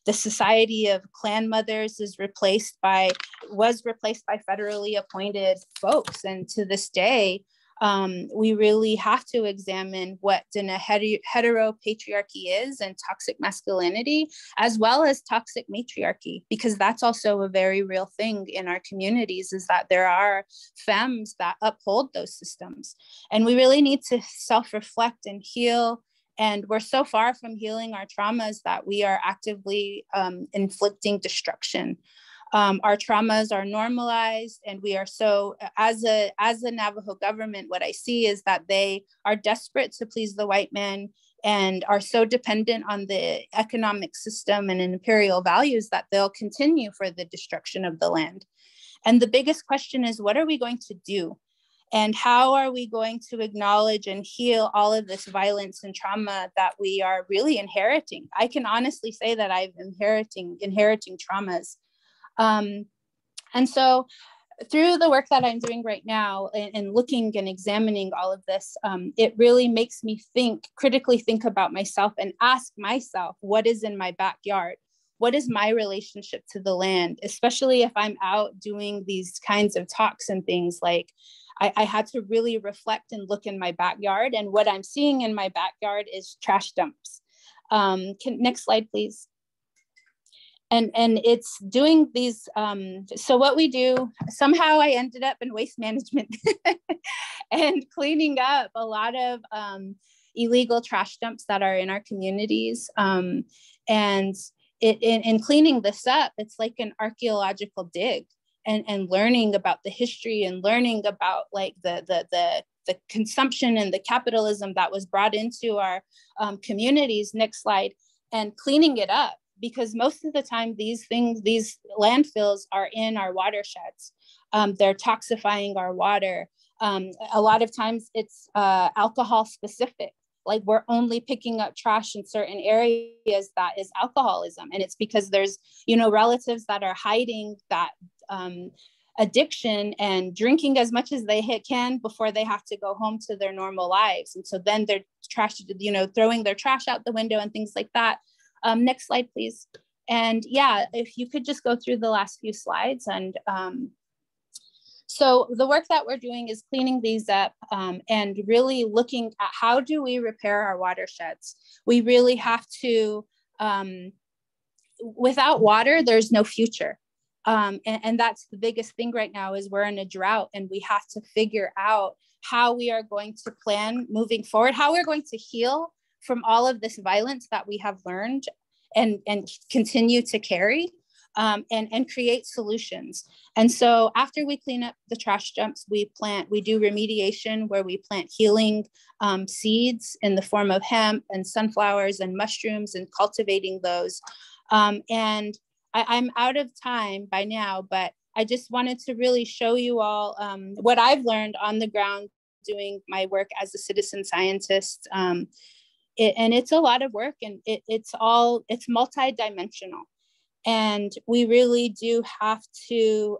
the society of clan mothers was replaced by federally appointed folks. And to this day, we really have to examine what heteropatriarchy is and toxic masculinity, as well as toxic matriarchy, because that's also a very real thing in our communities, is that there are femmes that uphold those systems. And we really need to self-reflect and heal. And we're so far from healing our traumas that we are actively inflicting destruction. Our traumas are normalized, and we are so, as a Navajo government, what I see is that they are desperate to please the white man and are so dependent on the economic system and imperial values that they'll continue for the destruction of the land. And the biggest question is, what are we going to do? And how are we going to acknowledge and heal all of this violence and trauma that we are really inheriting? I can honestly say that I'm inheriting traumas. And so through the work that I'm doing right now and looking and examining all of this, it really makes me critically think about myself and ask myself, what is in my backyard? What is my relationship to the land? Especially if I'm out doing these kinds of talks and things, like I had to really reflect and look in my backyard, and what I'm seeing in my backyard is trash dumps. Next slide, please. And it's doing these, so what we do, somehow I ended up in waste management and cleaning up a lot of illegal trash dumps that are in our communities. And in cleaning this up, it's like an archaeological dig, and learning about the history and learning about like the consumption and the capitalism that was brought into our communities. Next slide. And cleaning it up. Because most of the time, these landfills are in our watersheds. They're toxifying our water. A lot of times it's alcohol specific. Like, we're only picking up trash in certain areas that is alcoholism. And it's because there's, you know, relatives that are hiding that addiction and drinking as much as they can before they have to go home to their normal lives. And so then they're throwing their trash out the window and things like that. Next slide, please. And yeah, if you could just go through the last few slides. And so the work that we're doing is cleaning these up and really looking at how do we repair our watersheds. We really have to, without water, there's no future. And that's the biggest thing right now is we're in a drought, and we have to figure out how we are going to plan moving forward, how we're going to heal from all of this violence that we have learned and continue to carry, and create solutions. And so after we clean up the trash dumps, we do remediation where we plant healing seeds in the form of hemp and sunflowers and mushrooms and cultivating those. And I'm out of time by now, but I just wanted to really show you all what I've learned on the ground doing my work as a citizen scientist. And it's a lot of work, and it's multidimensional. And we really do have to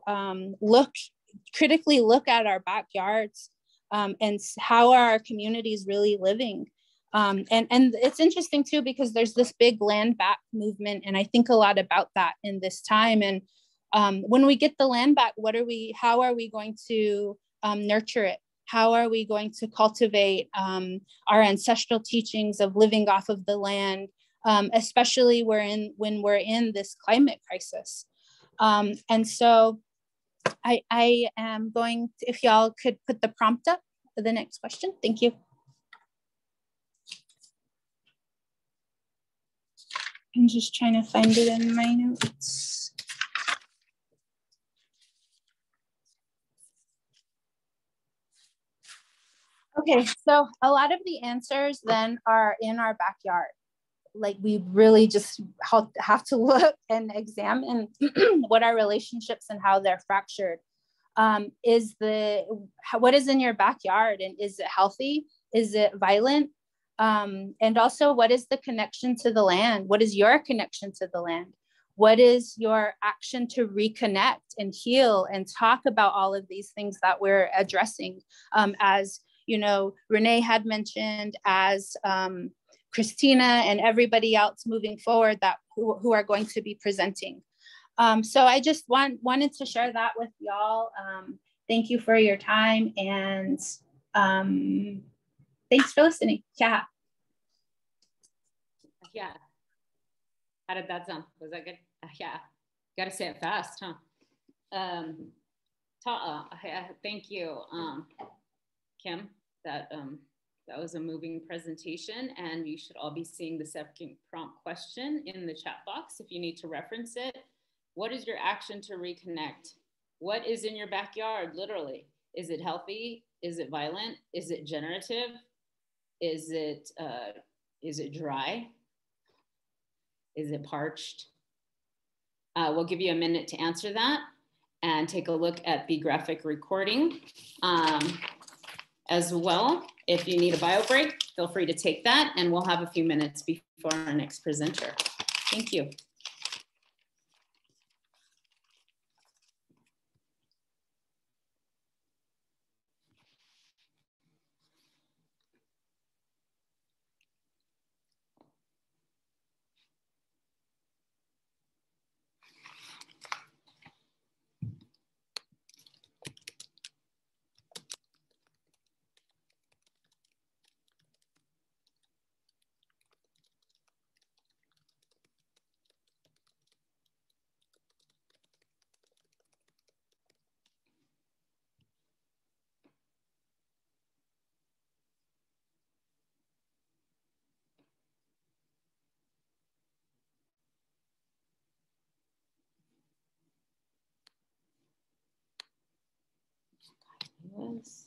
critically look at our backyards and how are our communities really living. And it's interesting too, because there's this big land back movement, and I think a lot about that in this time. And when we get the land back, how are we going to nurture it? How are we going to cultivate our ancestral teachings of living off of the land, especially when we're in this climate crisis? And so I am going to, if y'all could put the prompt up for the next question. Thank you. I'm just trying to find it in my notes. Okay, so a lot of the answers then are in our backyard. Like we really just have to look and examine what our relationships and how they're fractured. What is in your backyard, and is it healthy? Is it violent? And also, what is the connection to the land? What is your connection to the land? What is your action to reconnect and heal and talk about all of these things that we're addressing? As you know, Renee had mentioned, as Christina and everybody else moving forward who are going to be presenting. So I just wanted to share that with y'all. Thank you for your time, and thanks for listening. Yeah. Yeah. How did that sound? Was that good? Yeah. Got to say it fast, huh? Thank you, Kim. That was a moving presentation, and you should all be seeing the second prompt question in the chat box if you need to reference it. What is your action to reconnect? What is in your backyard, literally? Is it healthy? Is it violent? Is it generative? Is it dry? Is it parched? We'll give you a minute to answer that and take a look at the graphic recording as well. If you need a bio break, feel free to take that, and we'll have a few minutes before our next presenter. Thank you. Yes.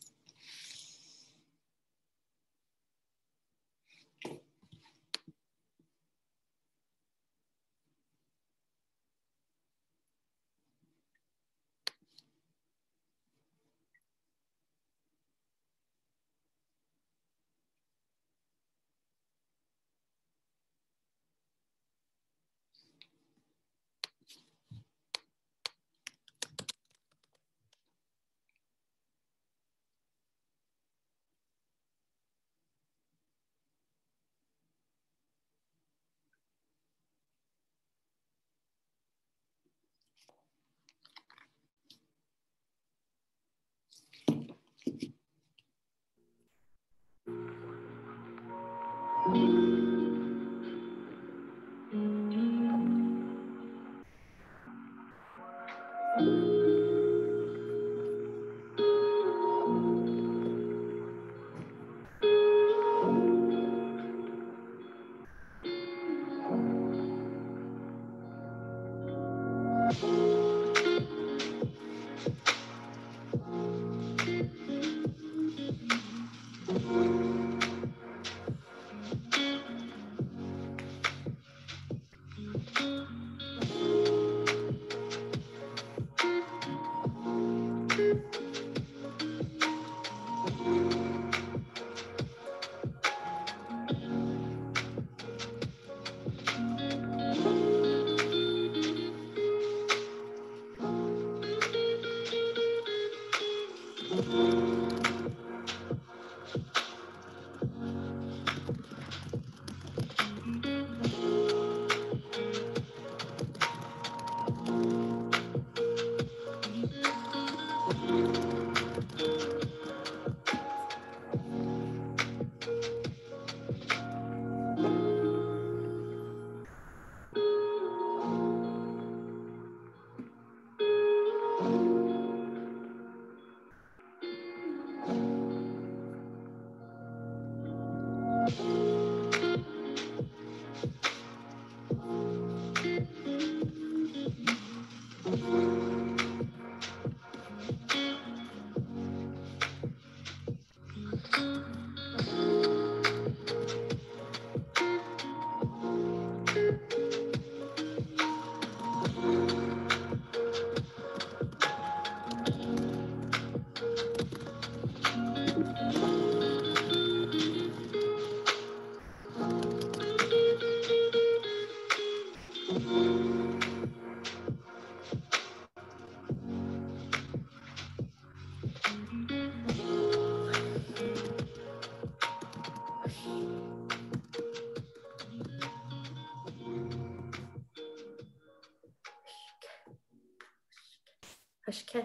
Ashke.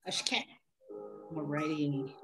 Ashke. Alrighty.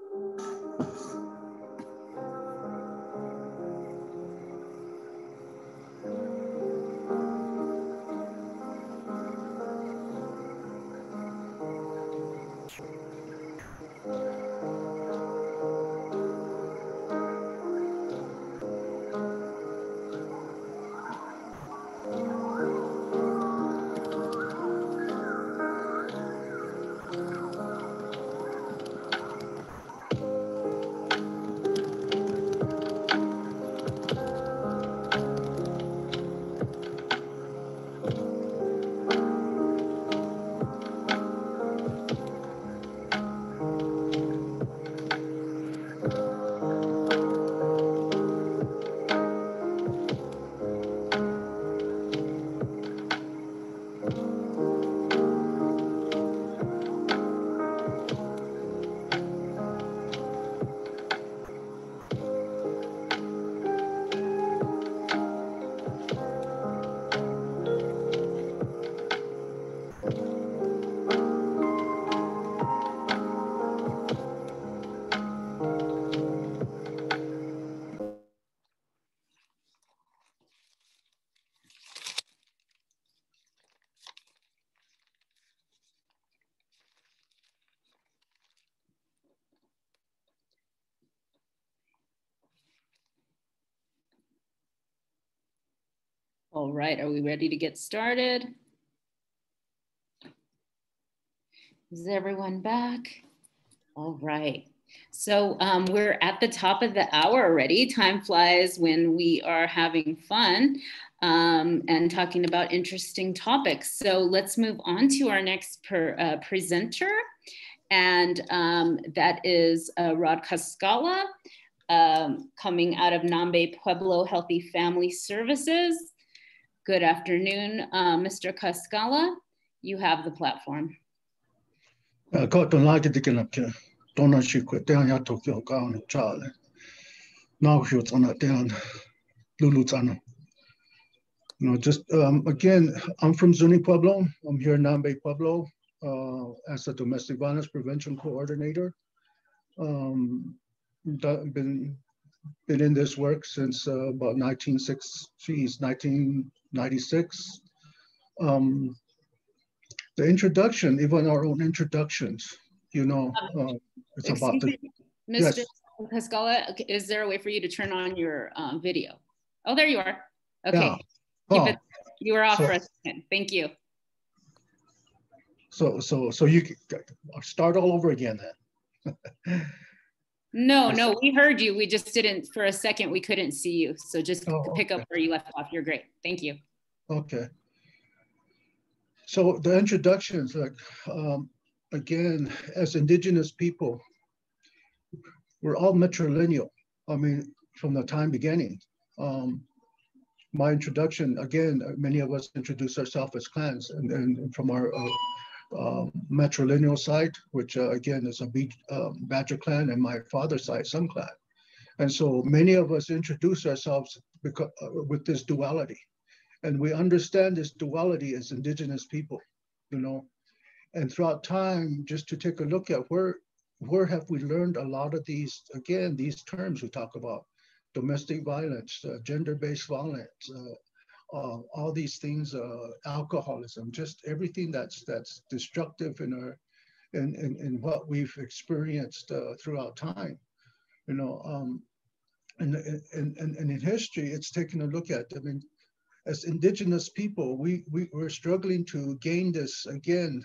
All right, are we ready to get started? Is everyone back? All right. So we're at the top of the hour already. Time flies when we are having fun and talking about interesting topics. So let's move on to our next presenter. And that is Rod Cascala, coming out of Nambe Pueblo Healthy Family Services. Good afternoon, Mr. Cascala. You have the platform. Again, I'm from Zuni Pueblo. I'm here in Nambe Pueblo as a domestic violence prevention coordinator. Been been in this work since about 1996. The introduction, even our own introductions, you know, it's about the, Mr. yes. Pascala, is there a way for you to turn on your video? Oh, there you are. Okay. Yeah. Oh, you were off for a second. Thank you. So you can start all over again then. No, we heard you. We just didn't, for a second, we couldn't see you. So just pick up where you left off. You're great. Thank you. Okay. So the introductions, like, again, as Indigenous people, we're all matrilineal. I mean, from the time beginning. My introduction, again, many of us introduce ourselves as clans, and from our matrilineal side, which again is a Badger clan, and my father's side, Sun clan. And so many of us introduce ourselves because, with this duality. And we understand this duality as Indigenous people, you know. And throughout time, just to take a look at where have we learned a lot of these, again, these terms we talk about, domestic violence, gender-based violence, all these things, alcoholism, just everything that's destructive in what we've experienced throughout time, you know. And in history, it's taken a look at. I mean, as Indigenous people, we're struggling to gain this again.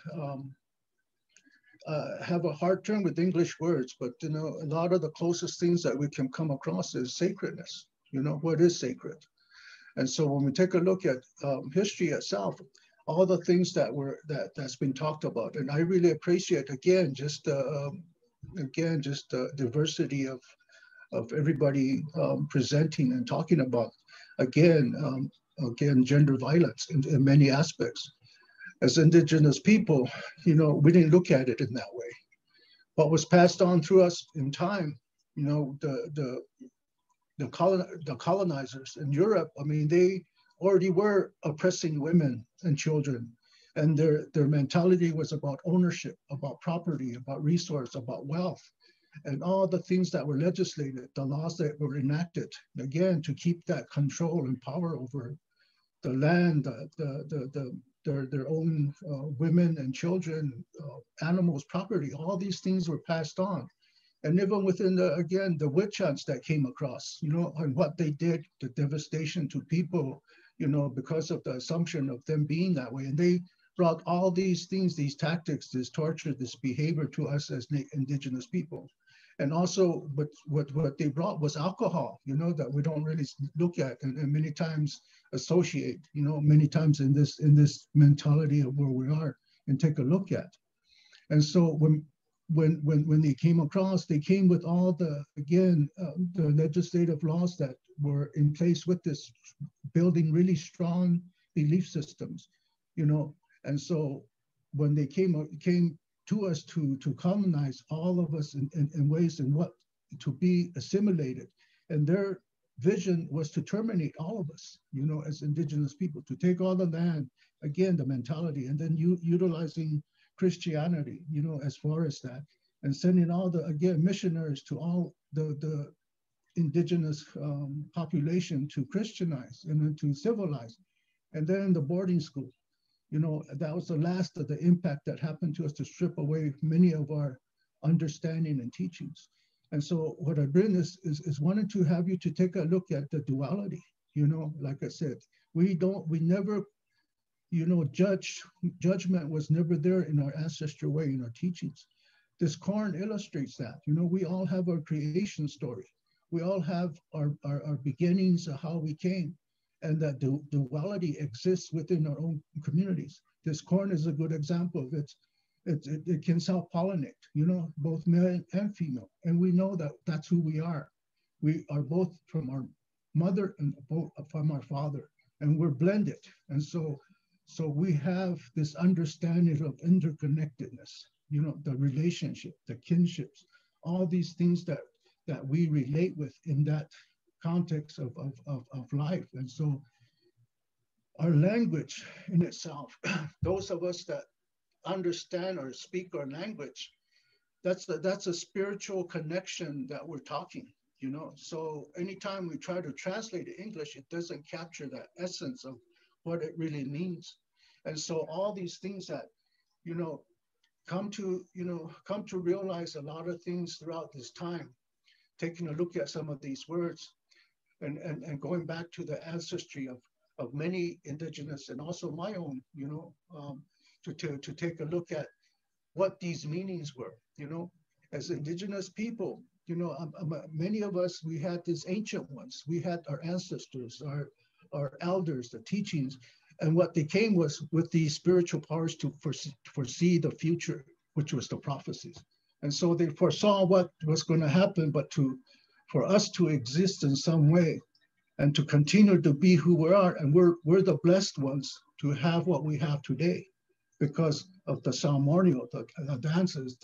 Have a hard term with English words, but you know, a lot of the closest things that we can come across is sacredness. You know, what is sacred? And so when we take a look at history itself, all the things that's been talked about, and I really appreciate again just diversity of everybody presenting and talking about again gender violence in many aspects. As Indigenous people, you know, we didn't look at it in that way. What was passed on through us in time, you know, the colonizers in Europe, I mean, they already were oppressing women and children, and their mentality was about ownership, about property, about resource, about wealth, and all the things that were legislated, the laws that were enacted, again, to keep that control and power over the land, their own women and children, animals, property, all these things were passed on. And even within the witch hunts that came across, you know, and what they did, the devastation to people, you know, because of the assumption of them being that way. And they brought all these things, these tactics, this torture, this behavior to us as Indigenous people. And also what they brought was alcohol, you know, that we don't really look at and many times associate, you know, many times in this mentality of where we are and take a look at. And so when they came across, they came with all the legislative laws that were in place with this, building really strong belief systems, you know. And so when they came to us to colonize all of us in ways in what to be assimilated, and their vision was to terminate all of us, you know, as Indigenous people, to take all the land, again, the mentality, and then utilizing Christianity, you know, as far as that, and sending all the, again, missionaries to all the Indigenous population to Christianize and then to civilize. And then the boarding school, you know, that was the last of the impact that happened to us, to strip away many of our understanding and teachings. And so what I bring is wanted to have you to take a look at the duality, you know, like I said, we never, you know, judgment was never there in our ancestral way, in our teachings. This corn illustrates that, you know, we all have our creation story. We all have our beginnings of how we came, and that duality exists within our own communities. This corn is a good example of it. It can self-pollinate, you know, both male and female. And we know that that's who we are. We are both from our mother and both from our father, and we're blended. And so we have this understanding of interconnectedness, you know, the relationship, the kinships, all these things that we relate with in that context of life. And so our language in itself, those of us that understand or speak our language, that's a spiritual connection that we're talking, you know? So anytime we try to translate it English, it doesn't capture that essence of what it really means. And so all these things that, you know, come to realize a lot of things throughout this time, taking a look at some of these words and going back to the ancestry of many indigenous and also my own, you know, to take a look at what these meanings were, you know, as indigenous people, you know, many of us, we had these ancient ones, we had our ancestors, our elders, the teachings, and what they came was with these spiritual powers to foresee the future, which was the prophecies. And so they foresaw what was going to happen, but for us to exist in some way and to continue to be who we are. And we're the blessed ones to have what we have today because of the ceremonial, the dances,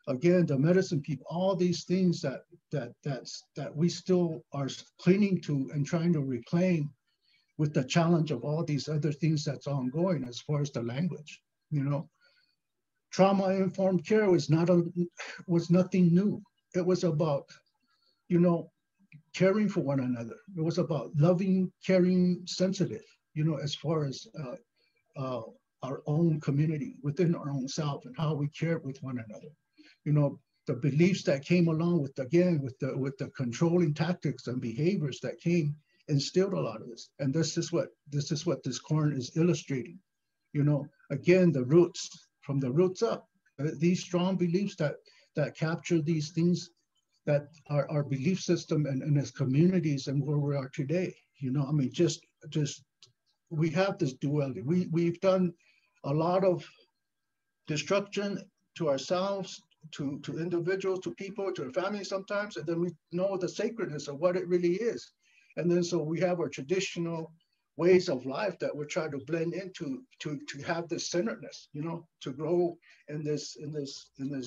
again, the medicine people, all these things that we still are clinging to and trying to reclaim with the challenge of all these other things that's ongoing as far as the language, you know. Trauma-informed care was nothing new. It was about, you know, caring for one another. It was about loving, caring, sensitive, you know, as far as our own community, within our own self, and how we cared with one another. You know, the beliefs that came along with, again, with the controlling tactics and behaviors that came instilled a lot of this. And this is what this corn is illustrating. You know, again, the roots, from the roots up, these strong beliefs that capture these things that are our belief system and as communities and where we are today. You know, I mean, just we have this duality. We've done a lot of destruction to ourselves, to individuals, to people, to our families sometimes, and then we know the sacredness of what it really is. And then so we have our traditional ways of life that we're trying to blend into to have this centeredness, you know, to grow in this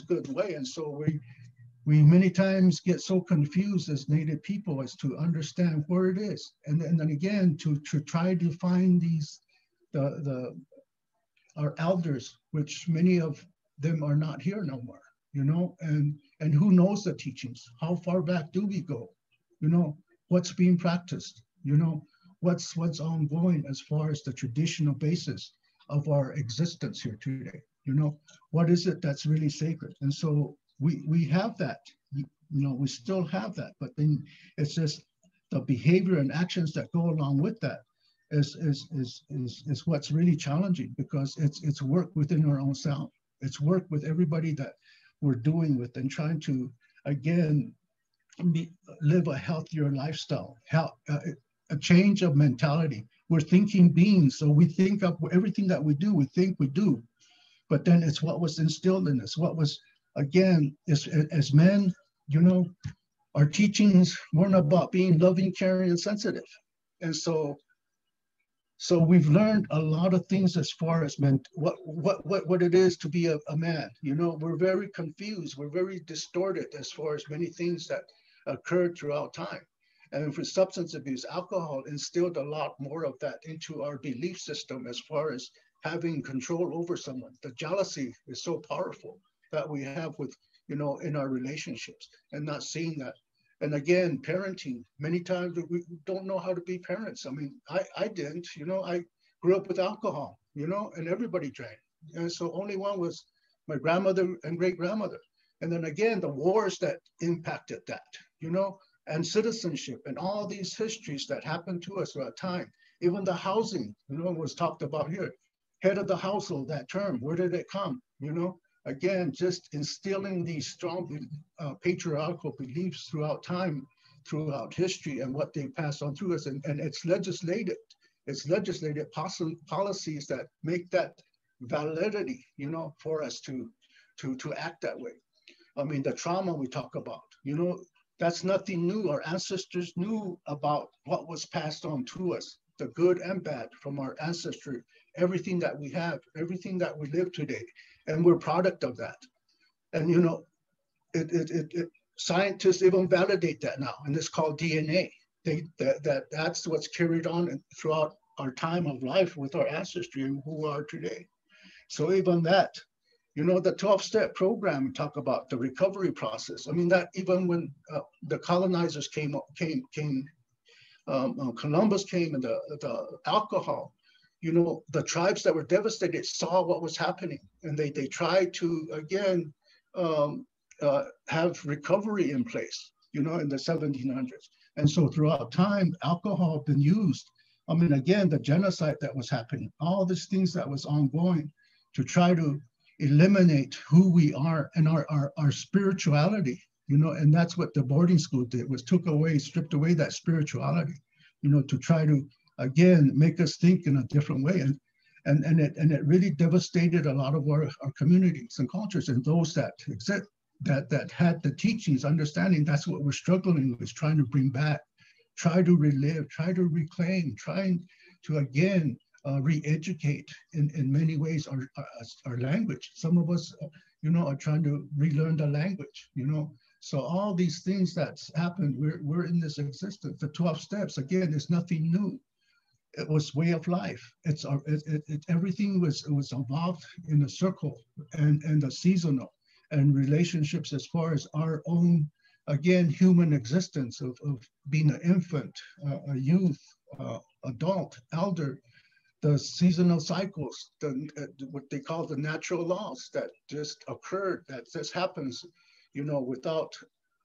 good way. And so we many times get so confused as Native people as to understand where it is. And then again, to try to find these, our elders, which many of them are not here no more, you know, and who knows the teachings? How far back do we go? You know, what's being practiced? You know, what's ongoing as far as the traditional basis of our existence here today? You know, what is it that's really sacred? And so we have that, you know, we still have that, but then it's just the behavior and actions that go along with that is what's really challenging, because it's work within our own self. It's work with everybody that we're doing with and trying to, again, live a healthier lifestyle, a change of mentality. We're thinking beings, so we think of everything that we do, we think we do, but then it's what was instilled in us, what was, again, as men, you know, our teachings weren't about being loving, caring, and sensitive. And so we've learned a lot of things as far as what it is to be a man. You know, we're very confused, we're very distorted as far as many things that occurred throughout time. And for substance abuse, alcohol instilled a lot more of that into our belief system as far as having control over someone. The jealousy is so powerful that we have with, you know, in our relationships, and not seeing that. And again, parenting, many times we don't know how to be parents. I mean, I didn't, you know, I grew up with alcohol, you know, and everybody drank. And so only one was my grandmother and great grandmother. And then again, the wars that impacted that, you know, and citizenship and all these histories that happened to us throughout time. Even the housing, you know, was talked about here. Head of the household, that term, where did it come, you know? Again, just instilling these strong patriarchal beliefs throughout time, throughout history, and what they pass on through us. And it's legislated policies that make that validity, you know, for us to act that way. I mean, the trauma we talk about, you know, that's nothing new. Our ancestors knew about what was passed on to us, the good and bad from our ancestry, everything that we have, everything that we live today. And we're product of that. And, you know, scientists even validate that now, and it's called DNA. That's what's carried on throughout our time of life with our ancestry and who we are today. So even that You know, the 12-step program talk about the recovery process. I mean, that even when the colonizers Columbus came and the alcohol, you know, the tribes that were devastated saw what was happening, and they tried to, again, have recovery in place, you know, in the 1700s. And so throughout time, alcohol been used. I mean, again, the genocide that was happening, all these things that was ongoing to try to eliminate who we are and our spirituality, you know, and that's what the boarding school did, was stripped away that spirituality, you know, to try to, again, make us think in a different way. And it really devastated a lot of our communities and cultures, and those that exist, that had the teachings, understanding that's what we're struggling with, trying to bring back, try to relive, try to reclaim, trying to, again, re-educate in many ways our language. Some of us, you know, are trying to relearn the language, you know. So all these things that's happened, we're in this existence. The 12 steps, again, is nothing new. It was way of life. Everything was evolved in a circle and the seasonal and relationships as far as our own, again, human existence of being an infant, a youth, adult, elder, the seasonal cycles, what they call the natural laws that just occurred, that just happens, you know, without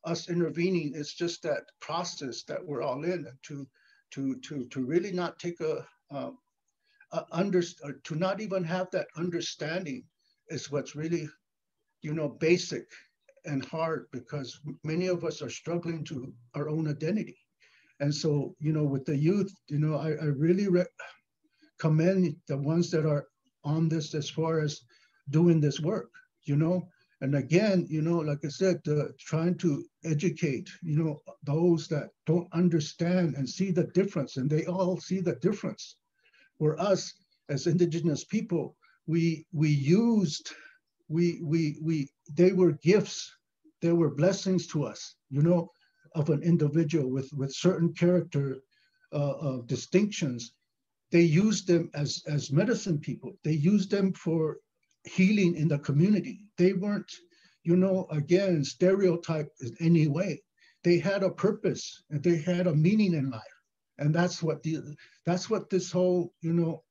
us intervening. It's just that process that we're all in, to really not take to not even have that understanding is what's really, you know, basic and hard, because many of us are struggling to our own identity. And so, you know, with the youth, you know, I really commend the ones that are on this as far as doing this work, you know. And again, you know, like I said, trying to educate, you know, those that don't understand and see the difference, and they all see the difference. For us as Indigenous people, they were gifts, they were blessings to us, you know, of an individual with certain character distinctions. They used them as medicine people. They used them for healing in the community. They weren't, you know, again, stereotyped in any way. They had a purpose and they had a meaning in life. And that's what this whole, you know,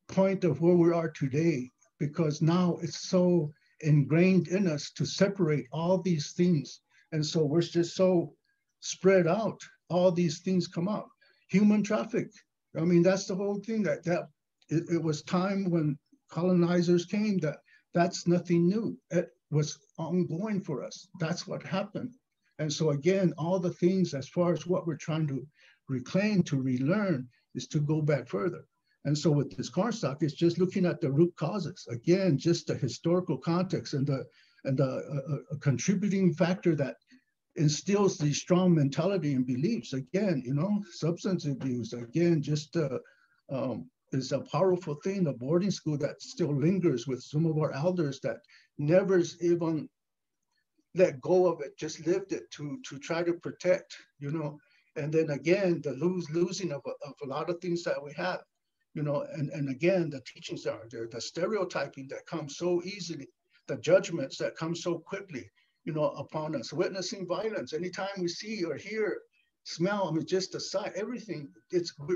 point of where we are today, because now it's so ingrained in us to separate all these things. And so we're just so spread out, all these things come up. Human traffic. I mean, that's the whole thing, it was time when colonizers came, that's nothing new. It was ongoing for us. That's what happened. And so again, all the things as far as what we're trying to reclaim, to relearn, is to go back further. And so with this cornstalk, it's just looking at the root causes. Again, just the historical context and the contributing factor that instills these strong mentality and beliefs. Again, you know, substance abuse, again, just is a powerful thing. The boarding school that still lingers with some of our elders that never even let go of it, just lived it to try to protect, you know. And then again, the losing of a lot of things that we have, you know, and again, the teachings that are there, the stereotyping that comes so easily, the judgments that come so quickly, you know, upon us, witnessing violence. Anytime we see or hear, smell, I mean, just the sight, everything,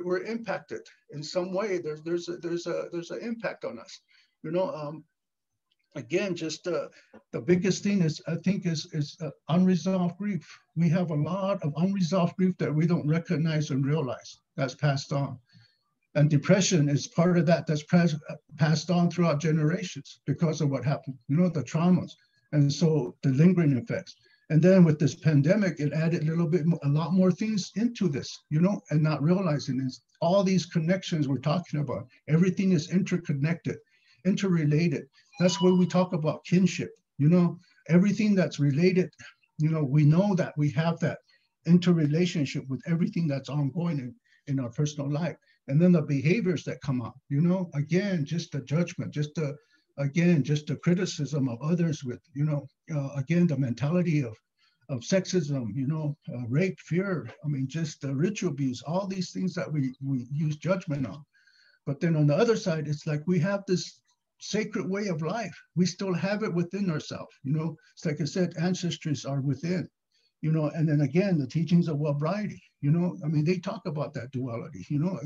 we're impacted in some way. There's an impact on us, you know. Again, just the biggest thing is, I think, is unresolved grief. We have a lot of unresolved grief that we don't recognize and realize that's passed on. And depression is part of that, that's passed on throughout generations because of what happened, you know, the traumas. And so the lingering effects. And then with this pandemic, it added a lot more things into this, you know, and not realizing is all these connections we're talking about. Everything is interconnected, interrelated. That's where we talk about kinship, you know, everything that's related, you know, we know that we have that interrelationship with everything that's ongoing in our personal life. And then the behaviors that come up, you know, again, just the judgment, just the criticism of others with, you know, again, the mentality of sexism, you know, rape, fear, I mean, just ritual abuse, all these things that we use judgment on. But then on the other side, it's like we have this sacred way of life. We still have it within ourselves. You know, it's like I said, ancestries are within. You know, and then again, the teachings of Wellbriety. You know, I mean, they talk about that duality. You know,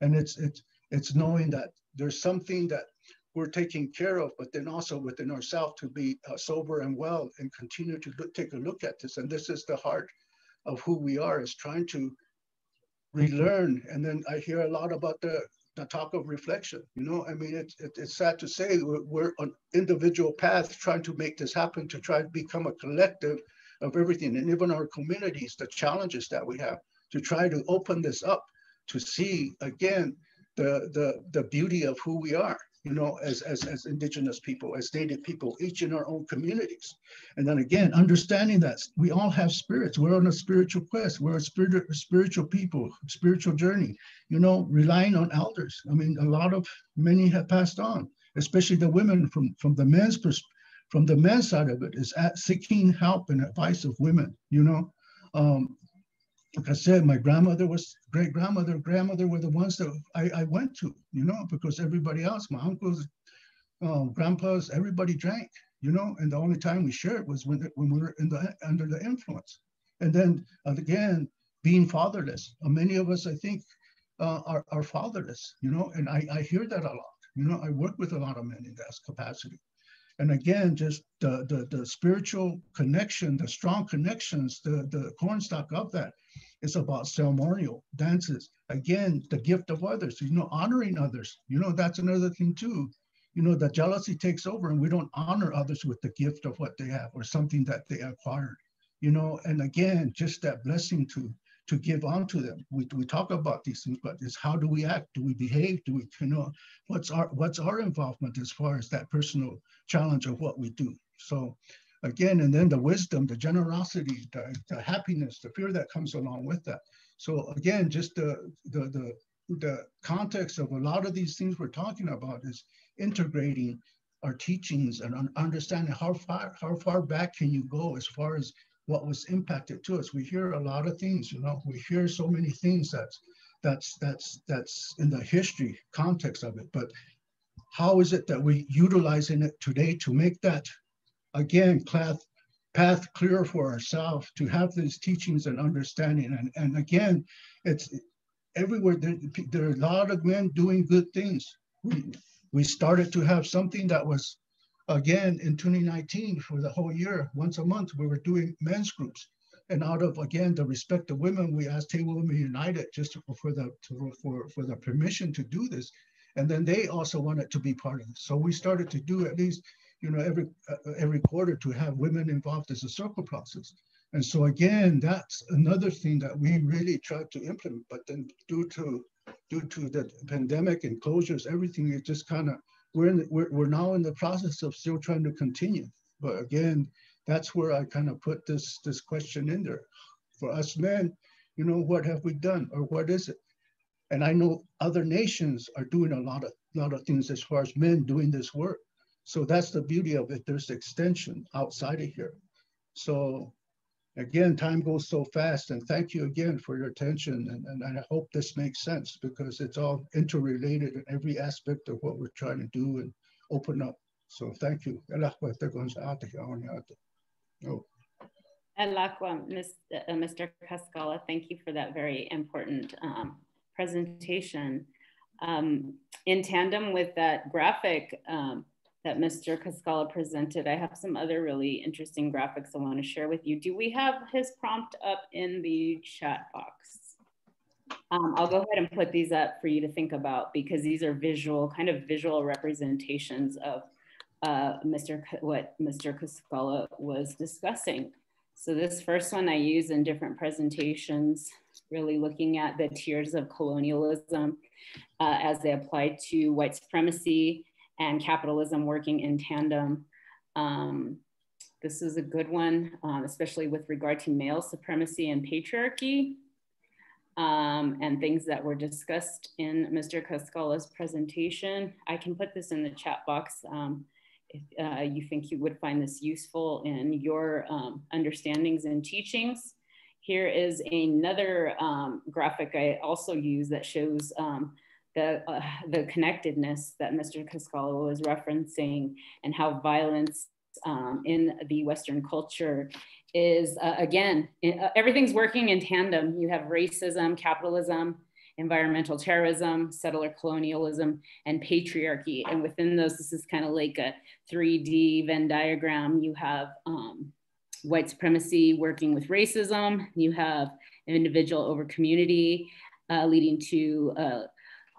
and it's knowing that there's something that we're taking care of, but then also within ourselves to be sober and well and continue to take a look at this. And this is the heart of who we are, is trying to relearn. And then I hear a lot about the talk of reflection. You know, I mean, it's sad to say we're on individual paths trying to make this happen, to try to become a collective of everything. And even our communities, the challenges that we have to try to open this up, to see again the beauty of who we are, you know, as Indigenous people, as Native people, each in our own communities. And then again, understanding that we all have spirits. We're on a spiritual quest. We're a spiritual people, spiritual journey, you know, relying on elders. I mean, many have passed on, especially the women from the men's perspective. From the men's side of it is seeking help and advice of women, you know. Like I said, my grandmother was grandmother were the ones that I went to, you know, because everybody else, my uncles, grandpas, everybody drank, you know, and the only time we shared was when we were under the influence. And then again, being fatherless. Many of us, I think, are fatherless, you know, and I hear that a lot. You know, I work with a lot of men in that capacity. And again, just the spiritual connection, the strong connections, the cornstalk of that is about ceremonial dances. Again, the gift of others, you know, honoring others. You know, that's another thing too. You know, the jealousy takes over and we don't honor others with the gift of what they have or something that they acquired. You know, and again, just that blessing to give on to them. We talk about these things, but it's how do we act? Do we behave? Do we, you know, what's our involvement as far as that personal challenge of what we do? So again, and then the wisdom, the generosity, the happiness, the fear that comes along with that. So again, just the context of a lot of these things we're talking about is integrating our teachings and understanding how far back can you go as far as what was impacted to us. We hear a lot of things, you know, we hear so many things that's in the history context of it, but how is it that we utilizing it today to make that, again, path clear for ourselves, to have these teachings and understanding. And again, it's everywhere. There are a lot of men doing good things. We started to have something that was, again, in 2019, for the whole year, once a month, we were doing men's groups. And out of, again, the respect of women, we asked Table Women United just for the permission to do this. And then they also wanted to be part of it. So we started to do at least, you know, every quarter to have women involved as a circle process. And so again, that's another thing that we really tried to implement, but then due to the pandemic and closures, everything, it just kind of, we're now in the process of still trying to continue. But again, that's where I kind of put this question in there. For us men, you know, what have we done, or what is it? And I know other nations are doing a lot of things as far as men doing this work. So that's the beauty of it. There's extension outside of here. So again, time goes so fast, and thank you again for your attention. And I hope this makes sense, because it's all interrelated in every aspect of what we're trying to do and open up. So thank you. Oh. Mr. Cascala, thank you for that very important presentation. In tandem with that graphic that Mr. Cascala presented, I have some other really interesting graphics I want to share with you. Do we have his prompt up in the chat box? I'll go ahead and put these up for you to think about, because these are kind of visual representations of what Mr. Cascala was discussing. So this first one I use in different presentations, really looking at the tiers of colonialism as they apply to white supremacy and capitalism working in tandem. This is a good one, especially with regard to male supremacy and patriarchy, and things that were discussed in Mr. Cascala's presentation. I can put this in the chat box if you think you would find this useful in your understandings and teachings. Here is another graphic I also use that shows the connectedness that Mr. Cascalo was referencing, and how violence in the Western culture is, again, everything's working in tandem. You have racism, capitalism, environmental terrorism, settler colonialism, and patriarchy. And within those, this is kind of like a 3D Venn diagram. You have white supremacy working with racism. You have individual over community, leading to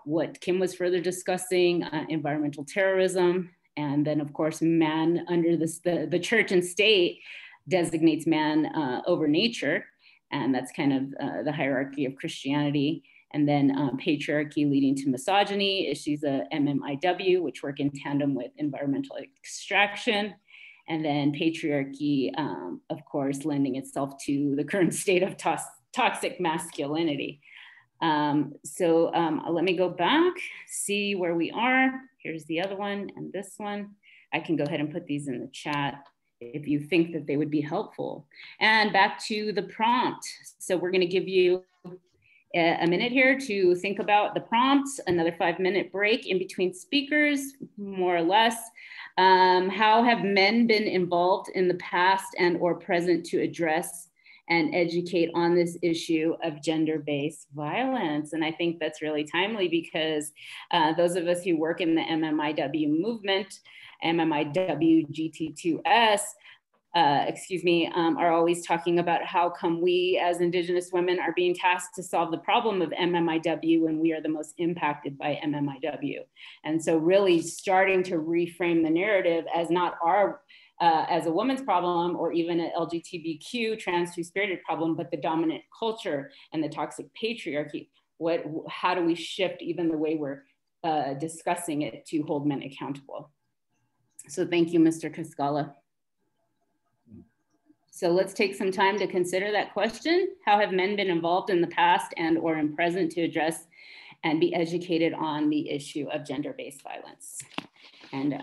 what Kim was further discussing, environmental terrorism. And then of course, man under this, the church and state designates man over nature. And that's kind of the hierarchy of Christianity. And then patriarchy leading to misogyny, issues of MMIW, which work in tandem with environmental extraction. And then patriarchy, of course, lending itself to the current state of toxic masculinity. So let me go back, see where we are. Here's the other one and this one. I can go ahead and put these in the chat if you think that they would be helpful. And back to the prompt. So we're gonna give you a minute here to think about the prompts, another 5-minute break in between speakers, more or less. How have men been involved in the past and or present to address and educate on this issue of gender-based violence? And I think that's really timely because those of us who work in the MMIW movement, MMIW GT2S, are always talking about how come we as Indigenous women are being tasked to solve the problem of MMIW when we are the most impacted by MMIW. And so really starting to reframe the narrative as not our, as a woman's problem or even an LGBTQ trans two-spirited problem, but the dominant culture and the toxic patriarchy. How do we shift even the way we're discussing it to hold men accountable? So thank you, Mr. Cascala. So let's take some time to consider that question. How have men been involved in the past and or in present to address and be educated on the issue of gender-based violence? And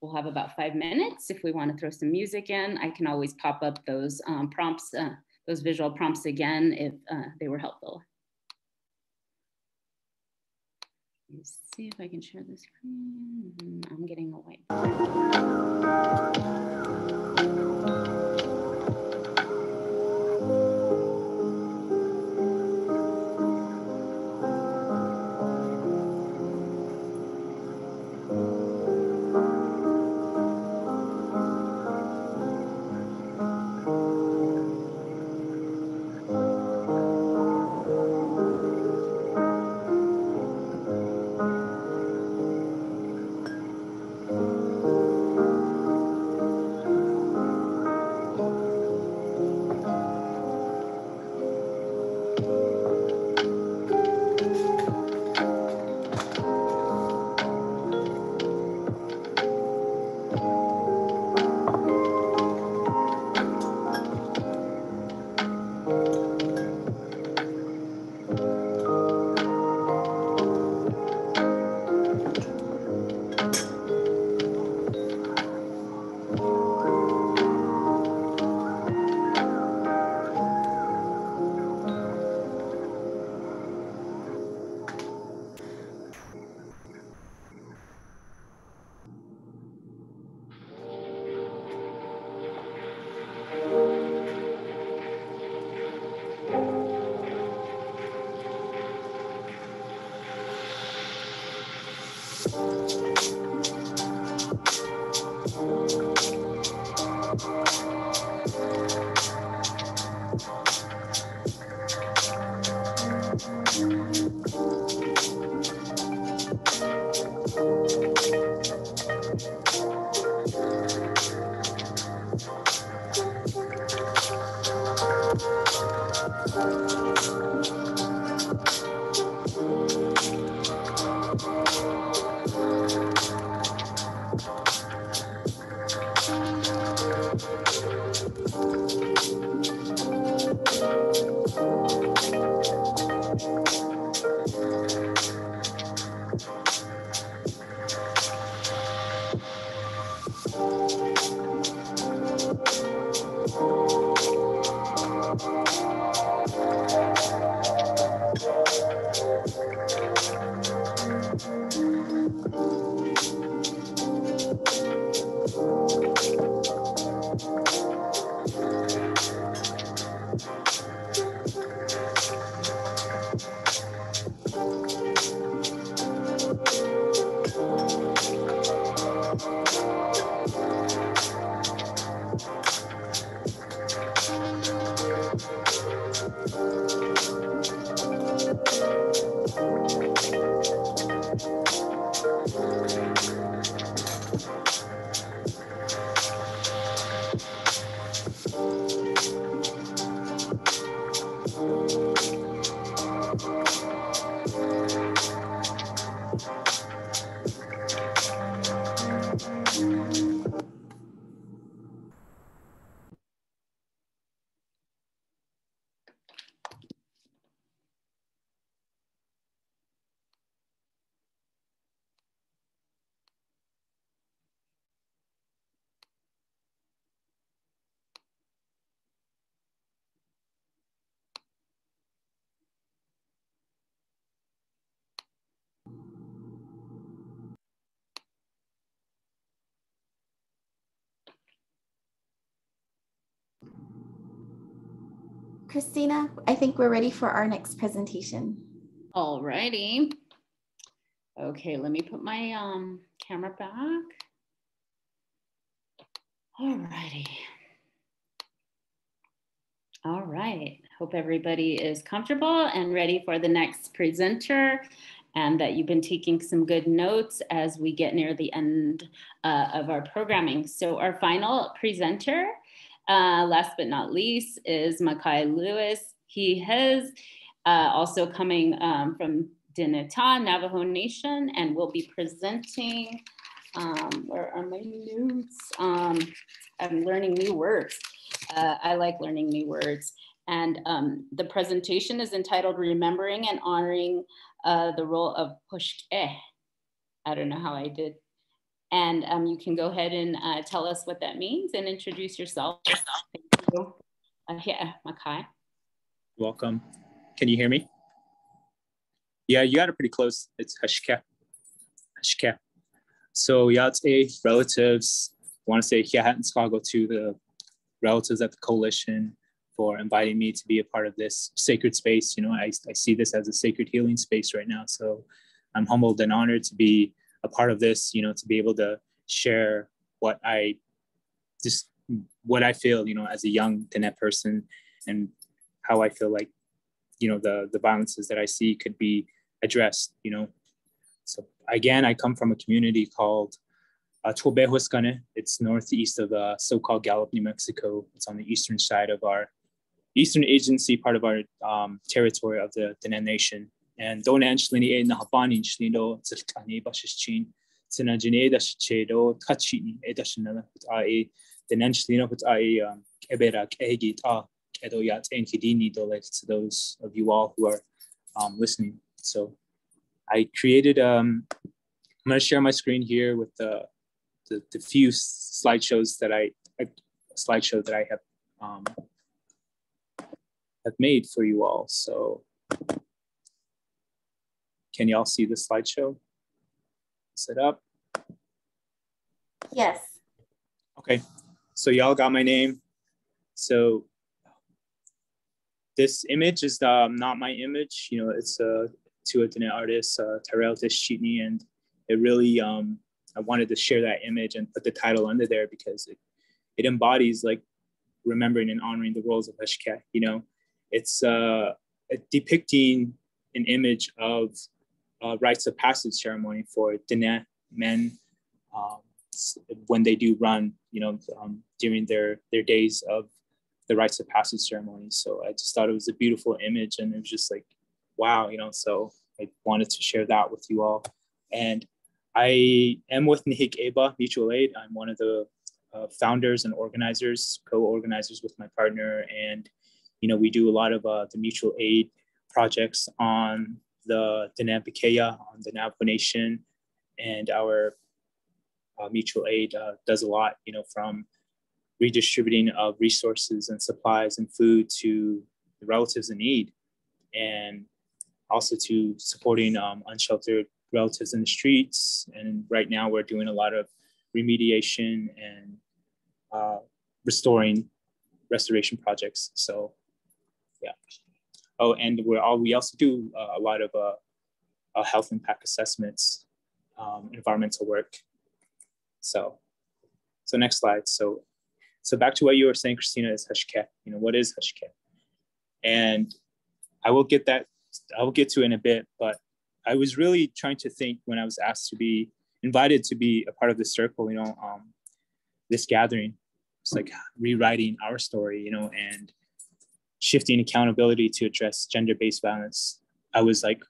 we'll have about 5 minutes. If we want to throw some music in, I can always pop up those prompts, those visual prompts again if they were helpful. Let's see if I can share the screen. I'm getting a whiteboard. Christina, I think we're ready for our next presentation. All righty. Okay, let me put my camera back. All righty. All right, hope everybody is comfortable and ready for the next presenter, and that you've been taking some good notes as we get near the end of our programming. So our final presenter, last but not least, is Makai Lewis. He has also coming from Dineta, Navajo Nation, and will be presenting, where are my notes? I'm learning new words. I like learning new words. And the presentation is entitled Remembering and Honoring the Role of Pushke. I don't know how I did. And you can go ahead and tell us what that means and introduce yourself. Thank you. Yeah, Makai. Welcome. Can you hear me? Yeah, you got it pretty close. It's Hashke. Hashke. So yeah, it's a relatives. I want to say Hiahatnskago to the relatives at the coalition for inviting me to be a part of this sacred space. You know, I see this as a sacred healing space right now. So I'm humbled and honored to be a part of this, you know, to be able to share what I feel, you know, as a young Diné person, and how I feel like, you know, the violences that I see could be addressed, you know. So again, I come from a community called Tobehuascane. It's northeast of so-called Gallup, New Mexico. It's on the eastern side of our eastern agency, part of our territory of the Diné Nation. And Donan Shlini E Nahabanin Shlino Zirkani Bashichin, Sinajine Dashichedo, Kachi Edashinella, I Dinan Shlino, but I Ebera Kegit, Edo Yat and Hidini Dolek, to those of you all who are listening. So I created, I'm going to share my screen here with the few slideshows that I have made for you all. So can y'all see the slideshow? Set up? Yes. Okay, so y'all got my name. So this image is not my image. You know, it's to a Diné artist, Tyrell Deschitney, and it really, I wanted to share that image and put the title under there because it embodies like remembering and honoring the roles of Hashke. You know, it's depicting an image of rites of passage ceremony for Diné men when they do run, you know, during their days of the rites of passage ceremony. So I just thought it was a beautiful image, and it was just like, wow, you know, so I wanted to share that with you all. And I am with Nihik Eba Mutual Aid. I'm one of the founders and organizers, co-organizers with my partner. And, you know, we do a lot of the mutual aid projects on the Diné Bikeya, on the Navajo Nation. And our mutual aid does a lot, you know, from redistributing of resources and supplies and food to the relatives in need, and also to supporting unsheltered relatives in the streets. And right now we're doing a lot of remediation and restoration projects. So yeah. Oh, and we also do a lot of health impact assessments, environmental work. So next slide. So back to what you were saying, Christina, is Hashke. You know, what is Hashke? And I will get to it in a bit, but I was really trying to think when I was asked to be invited to be a part of this circle, you know, this gathering. It's like rewriting our story, you know, and shifting accountability to address gender-based violence. I was like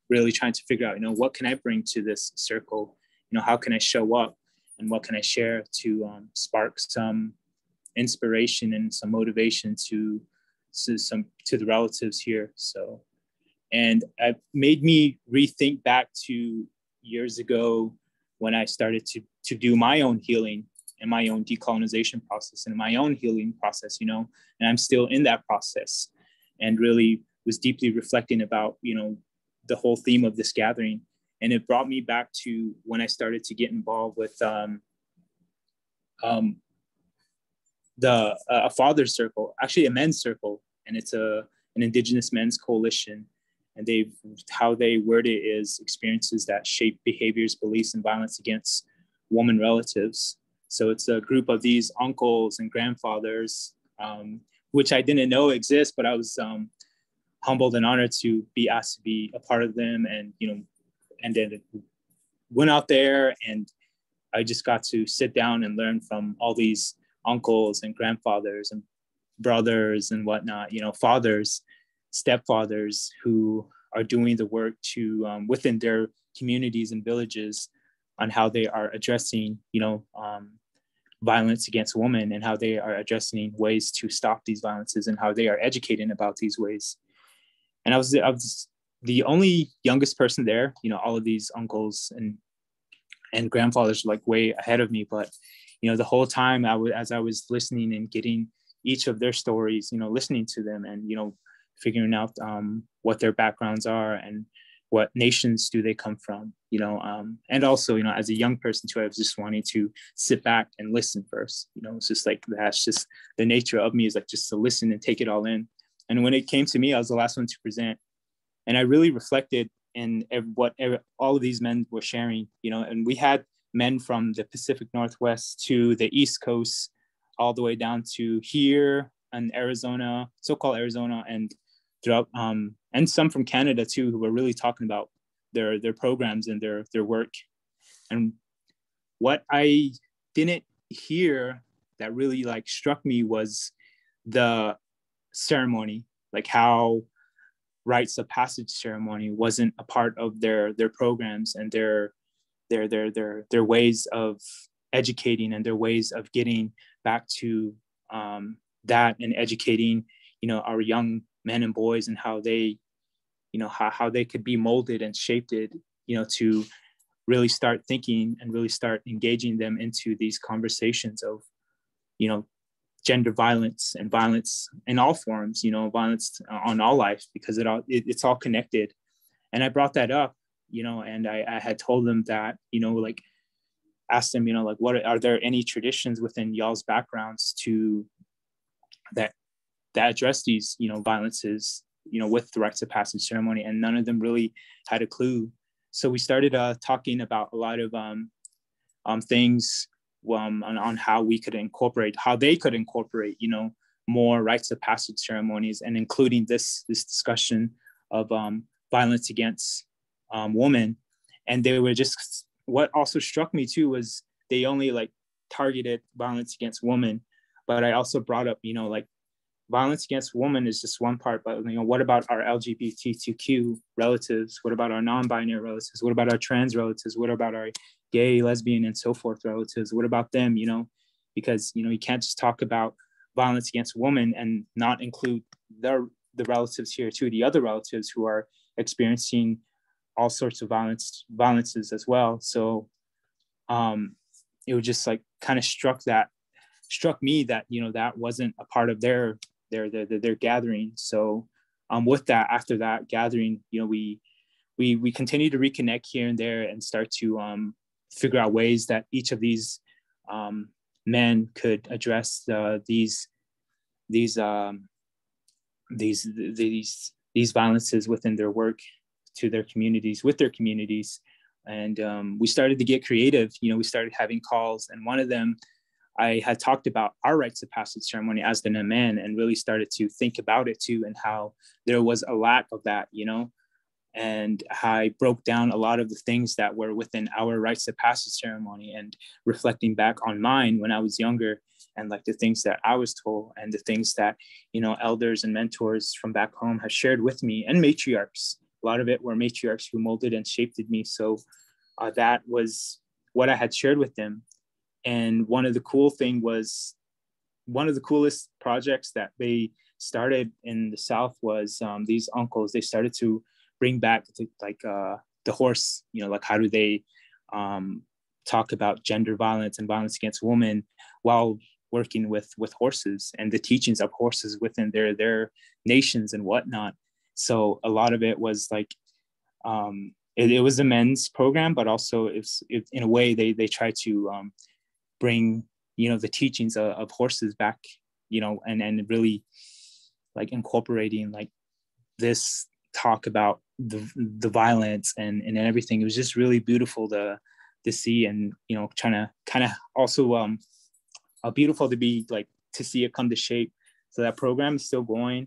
really trying to figure out, you know, what can I bring to this circle? You know, how can I show up, and what can I share to spark some inspiration and some motivation to the relatives here. So, and it made me rethink back to years ago when I started to do my own healing and my own decolonization process and my own healing process, you know, and I'm still in that process, and really was deeply reflecting about, you know, the whole theme of this gathering. And it brought me back to when I started to get involved with a father's circle, actually a men's circle. and it's an Indigenous men's coalition. And how they word it is experiences that shape behaviors, beliefs, and violence against woman relatives. So it's a group of these uncles and grandfathers, which I didn't know exist, but I was humbled and honored to be asked to be a part of them. And, and then went out there, and I just got to sit down and learn from all these uncles and grandfathers and brothers and whatnot, fathers, stepfathers who are doing the work to within their communities and villages on how they are addressing, violence against women, and how they are addressing ways to stop these violences, and how they are educating about these ways. And I was the only youngest person there. All of these uncles and grandfathers were like way ahead of me, but the whole time as I was listening and getting each of their stories, listening to them, and figuring out what their backgrounds are and what nations do they come from, and also, as a young person too, I was just wanting to sit back and listen first. It's just like, that's just the nature of me, is like just to listen and take it all in. And when it came to me, I was the last one to present. And I really reflected in what all of these men were sharing, and we had men from the Pacific Northwest to the East Coast, all the way down to here in Arizona, so-called Arizona, and throughout, and some from Canada too, who were really talking about their programs and their work. And what I didn't hear that really like struck me was the ceremony, like how rites of passage ceremony wasn't a part of their programs and their ways of educating and their ways of getting back to that, and educating our young men and boys, and how they how they could be molded and shaped it, to really start thinking and really start engaging them into these conversations of gender violence and violence in all forms, violence on all life, because it's all connected. And I brought that up, and I had told them that, like asked them, like, what are there any traditions within y'all's backgrounds to that address these, violences, with the rites of passage ceremony? And none of them really had a clue. So we started talking about a lot of things on how we could incorporate, how they could incorporate, more rites of passage ceremonies, and including this discussion of violence against women. And they were just, what also struck me too was they only like targeted violence against women, but I also brought up, like violence against women is just one part, but what about our LGBTQ relatives? What about our non-binary relatives? What about our trans relatives? What about our gay, lesbian, and so forth relatives? What about them? Because you can't just talk about violence against women and not include the relatives here too, the other relatives who are experiencing all sorts of violences as well. So it was just like kind of struck me that that wasn't a part of their gathering. So with that, after that gathering, we continue to reconnect here and there and start to figure out ways that each of these men could address these violences within their work to their communities, with their communities. And we started to get creative. We started having calls, and one of them, I had talked about our rites of passage ceremony as the men, and really started to think about it too, and how there was a lack of that, and I broke down a lot of the things that were within our rites of passage ceremony, and reflecting back on mine when I was younger, and like the things that I was told, and the things that, elders and mentors from back home have shared with me, and matriarchs. A lot of it were matriarchs who molded and shaped me. So that was what I had shared with them. And one of the coolest projects that they started in the South was these uncles. They started to bring back the horse, like how do they talk about gender violence and violence against women while working with horses, and the teachings of horses within their nations and whatnot. So a lot of it was like, it was a men's program, but also it's in a way they try to bring, the teachings of horses back, and really like incorporating like this talk about the violence and everything. It was just really beautiful to see, and you know, trying to kind of also beautiful to be like to see it come to shape. So that program is still going,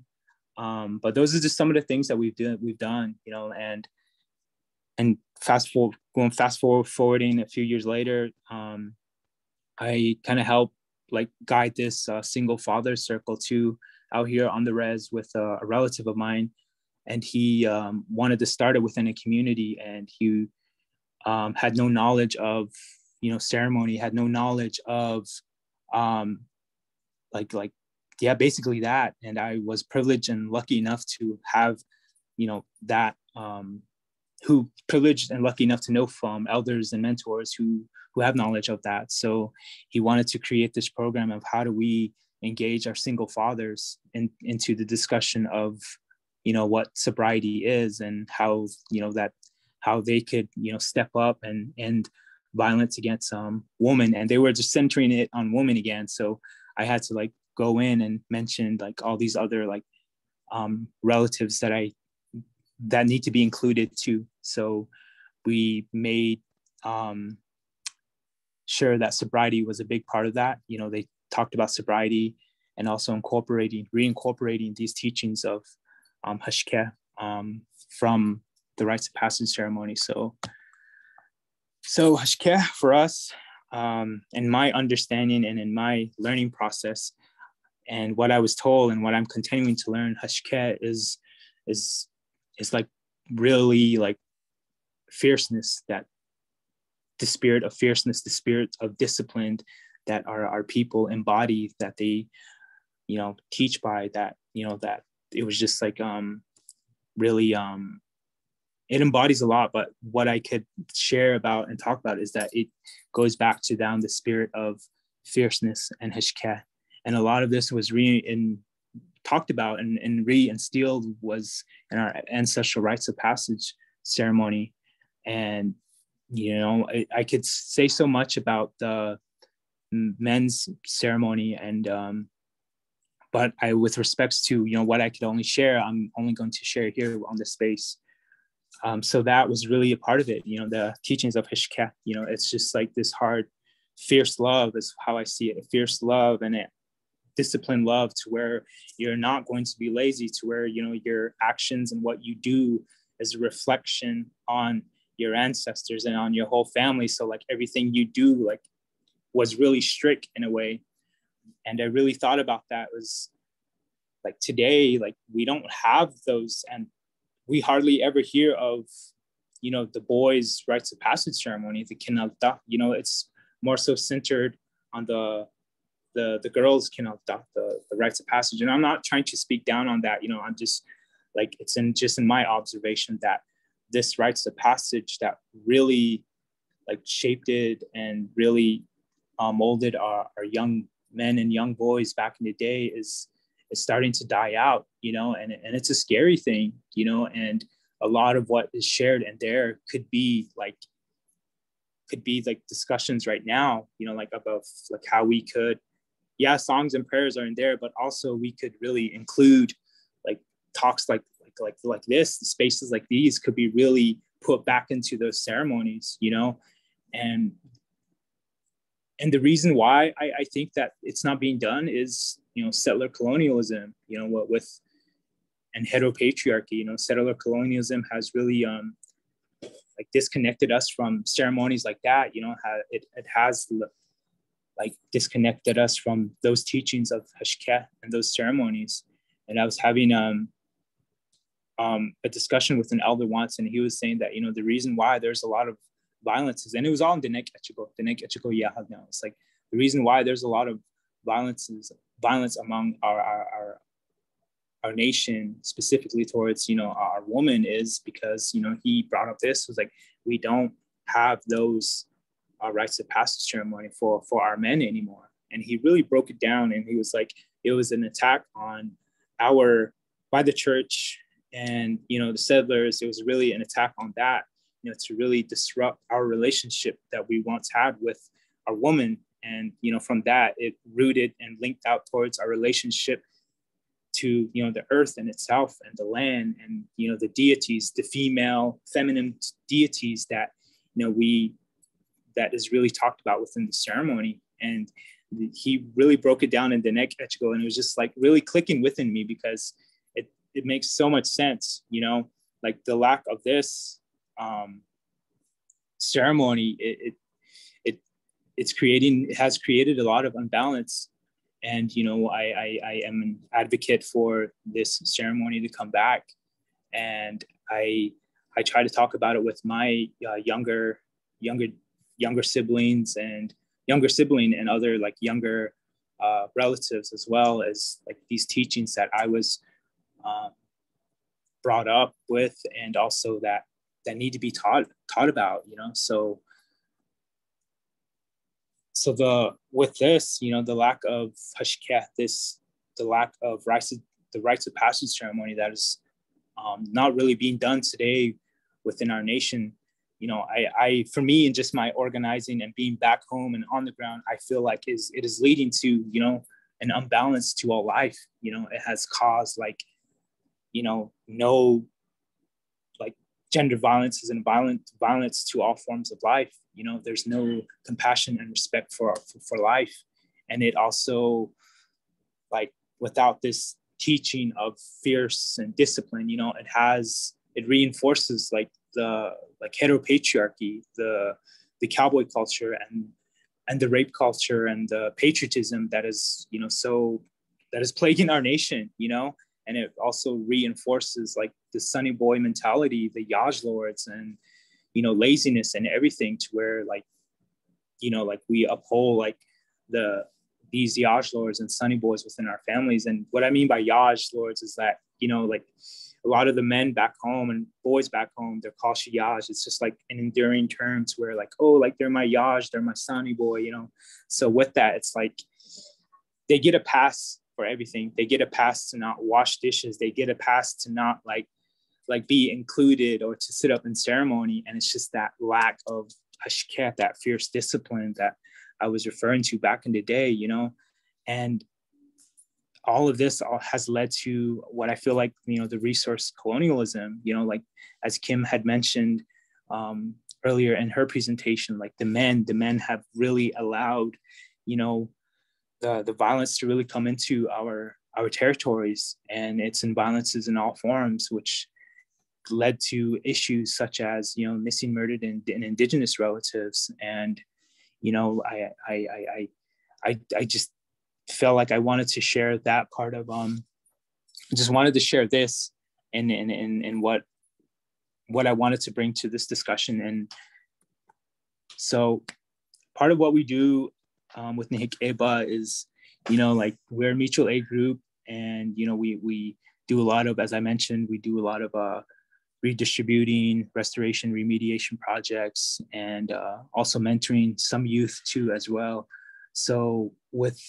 but those are just some of the things that we've done, you know, and fast forwarding a few years later, I kind of helped like guide this single father circle too out here on the res with a relative of mine, and he wanted to start it within a community, and he had no knowledge of, you know, ceremony, had no knowledge of yeah, basically that. And I was privileged and lucky enough to have, you know, that who privileged and lucky enough to know from elders and mentors who have knowledge of that. So he wanted to create this program of how do we engage our single fathers into the discussion of, you know, what sobriety is, and how, you know, that how they could, you know, step up and end violence against women. And they were just centering it on women again. So I had to like go in and mention like all these other like relatives that need to be included too. So we made sure that sobriety was a big part of that. You know, they talked about sobriety and also reincorporating these teachings of Hashke from the rites of passage ceremony. So Hashke for us, in my understanding and in my learning process, and what I was told and what I'm continuing to learn, Hashke is like really like fierceness, that the spirit of fierceness, the spirit of discipline that our people embody, that they, you know, teach by, that, you know, that it was just like really it embodies a lot. But what I could share about and talk about is that it goes back to down the spirit of fierceness and Hashke. And a lot of this was talked about and re-instilled was in our ancestral rites of passage ceremony. And, you know, I could say so much about the men's ceremony, and but with respects to, you know, what I could only share, I'm only going to share here on the space. So that was really a part of it, you know, the teachings of Hashke. You know, it's just like this hard, fierce love is how I see it, a fierce love and a disciplined love, to where you're not going to be lazy, to where, you know, your actions and what you do is a reflection on your ancestors and on your whole family. So like everything you do like was really strict in a way. And I really thought about that. Was like today, like we don't have those, and we hardly ever hear of, you know, the boys' rites of passage ceremony, the kinalta. You know, it's more so centered on the girls' kinalta, the rites of passage. And I'm not trying to speak down on that. You know, I'm just like, it's in my observation that this rites of passage that really like shaped it and really molded our young men and young boys back in the day is starting to die out, you know, and it's a scary thing, you know, and a lot of what is shared in there could be like discussions right now, you know, like about like how we could, yeah, songs and prayers are in there, but also we could really include like talks like this, spaces like these could be really put back into those ceremonies, you know. And the reason why I think that it's not being done is, you know, settler colonialism, you know, and heteropatriarchy. You know, settler colonialism has really like disconnected us from ceremonies like that. You know, it has like disconnected us from those teachings of Hashke and those ceremonies. And I was having a discussion with an elder once, and he was saying that, you know, the reason why there's a lot of violence is, and it was all in Dinek Echiko Yahagna. It's like the reason why there's a lot of violence among our nation, specifically towards, you know, our women, is because, you know, he brought up this, was like, we don't have those rites of passage ceremony for our men anymore. And he really broke it down, and he was like, it was an attack on by the church and, you know, the settlers. It was really an attack on that, you know, to really disrupt our relationship that we once had with our woman. And, you know, from that, it rooted and linked out towards our relationship to, you know, the earth and itself and the land and, you know, the deities, the female, feminine deities that, you know, that is really talked about within the ceremony. And he really broke it down in the neck echigo, and it was just like really clicking within me because it makes so much sense, you know, like the lack of this ceremony, it has created a lot of unbalance. And, you know, I am an advocate for this ceremony to come back. And I try to talk about it with my younger siblings and other like younger relatives, as well as like these teachings that I was brought up with, and also that need to be taught about, you know. So with this, you know, the lack of hashket, the lack of the rites of passage ceremony that is not really being done today within our nation. You know, I for me, and just my organizing and being back home and on the ground, I feel like it is leading to, you know, an imbalance to all life. You know, it has caused like, you know, no like gender violence is violence to all forms of life. You know, there's no compassion and respect for life. And it also, like, without this teaching of fierce and discipline, you know, it reinforces like the heteropatriarchy, the cowboy culture and the rape culture and the patriotism that is, you know, that is plaguing our nation, you know. And it also reinforces like the sunny boy mentality, the Yaj lords, and, you know, laziness and everything, to where like, you know, like we uphold like these Yaj lords and sunny boys within our families. And what I mean by Yaj lords is that, you know, like a lot of the men back home and boys back home, they're called Yaj. It's just like an enduring term to where like, oh, like they're my Yaj, they're my sunny boy, you know. So with that, it's like they get a pass for everything. They get a pass to not wash dishes. They get a pass to not like be included or to sit up in ceremony. And it's just that lack of hashket, that fierce discipline that I was referring to back in the day, you know. And all of this has led to what I feel like, you know, the resource colonialism, you know, like as Kim had mentioned earlier in her presentation, like the men have really allowed, you know, the violence to really come into our territories, and it's in violences in all forms, which led to issues such as, you know, missing, murdered, and Indigenous relatives. And, you know, I just felt like I wanted to share that part of just wanted to share this and what I wanted to bring to this discussion. And so part of what we do with Nihik Eba is, you know, like we're a mutual aid group, and, you know, we do a lot of, as I mentioned, we do a lot of redistributing, restoration, remediation projects, and also mentoring some youth too as well. So with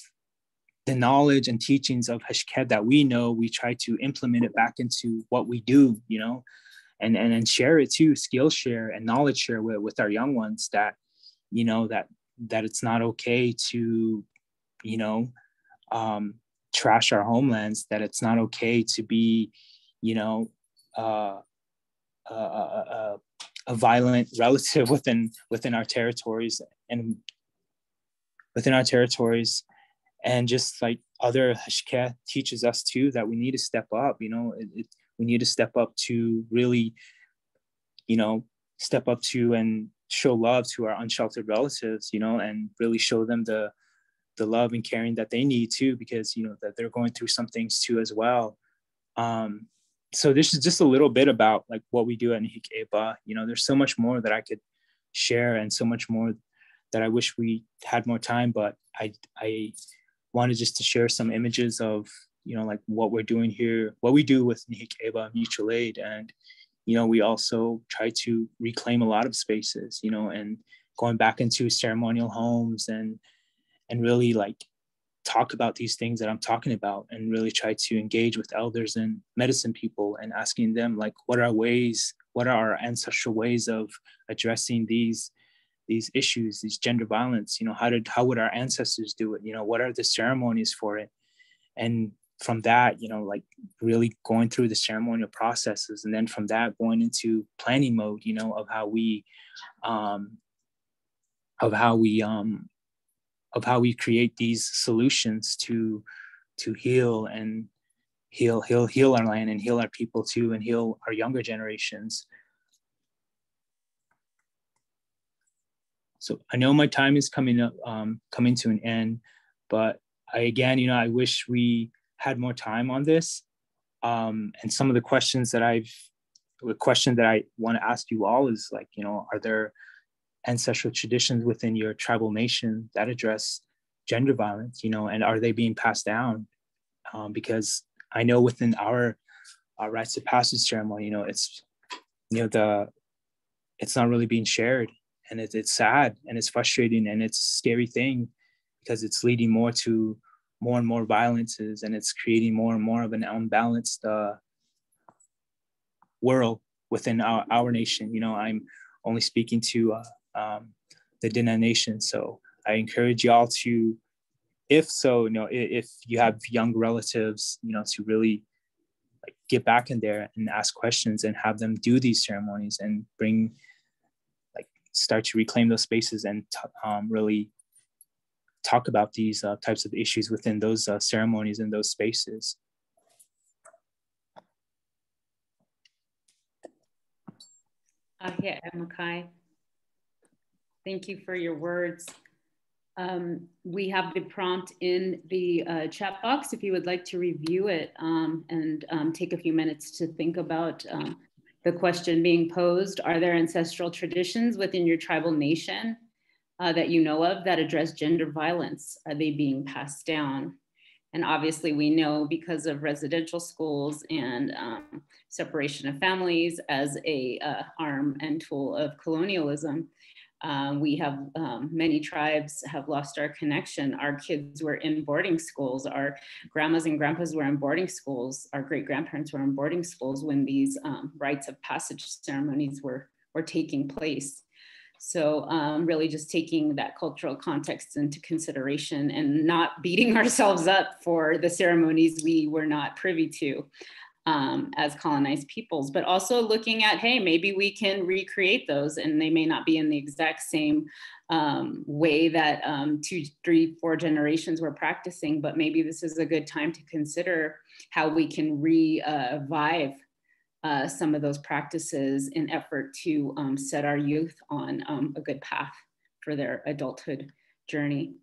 the knowledge and teachings of hashket that we know, we try to implement it back into what we do, you know, and share it too, skill share and knowledge share with our young ones, that, you know, that it's not okay to, you know, trash our homelands, that it's not okay to be, you know, a violent relative within our territories and just like other hashket teaches us too, that we need to step up, you know. We need to step up to really, you know, step up to and show love to our unsheltered relatives, you know, and really show them the love and caring that they need too, because, you know, that they're going through some things too as well. So this is just a little bit about like what we do at Nihik Eba. You know, there's so much more that I could share, and so much more that I wish we had more time, but I wanted just to share some images of, you know, like what we're doing here, what we do with Nihik Eba Mutual Aid. And, you know, we also try to reclaim a lot of spaces, you know, and going back into ceremonial homes and really like talk about these things that I'm talking about, and really try to engage with elders and medicine people and asking them like, what are our ancestral ways of addressing these issues, these gender violence, you know, how would our ancestors do it? You know, what are the ceremonies for it? And from that, you know, like really going through the ceremonial processes, and then from that going into planning mode, you know, of how we create these solutions to heal our land and heal our people too, and heal our younger generations. So I know my time is coming to an end, but I wish we had more time on this. And some of the questions that I want to ask you all is like, you know, are there ancestral traditions within your tribal nation that address gender violence, you know, and are they being passed down? Because I know within our rites of passage ceremony, you know, it's not really being shared, and it's sad and it's frustrating and it's a scary thing, because it's leading more and more violences, and it's creating more and more of an unbalanced world within our nation. You know, I'm only speaking to the Dina Nation, so I encourage y'all to, if you have young relatives, you know, to really like get back in there and ask questions and have them do these ceremonies and start to reclaim those spaces and really talk about these types of issues within those ceremonies and those spaces. Yeah, Makai, thank you for your words. We have the prompt in the chat box if you would like to review it and take a few minutes to think about the question being posed. Are there ancestral traditions within your tribal nation that you know of that address gender violence? Are they being passed down? And obviously we know, because of residential schools and separation of families as a arm and tool of colonialism, we have many tribes have lost our connection. Our kids were in boarding schools. Our grandmas and grandpas were in boarding schools. Our great grandparents were in boarding schools when these rites of passage ceremonies were taking place. So really just taking that cultural context into consideration and not beating ourselves up for the ceremonies we were not privy to as colonized peoples, but also looking at, hey, maybe we can recreate those, and they may not be in the exact same way that 2, 3, 4 generations were practicing, but maybe this is a good time to consider how we can revive some of those practices in effort to set our youth on a good path for their adulthood journey.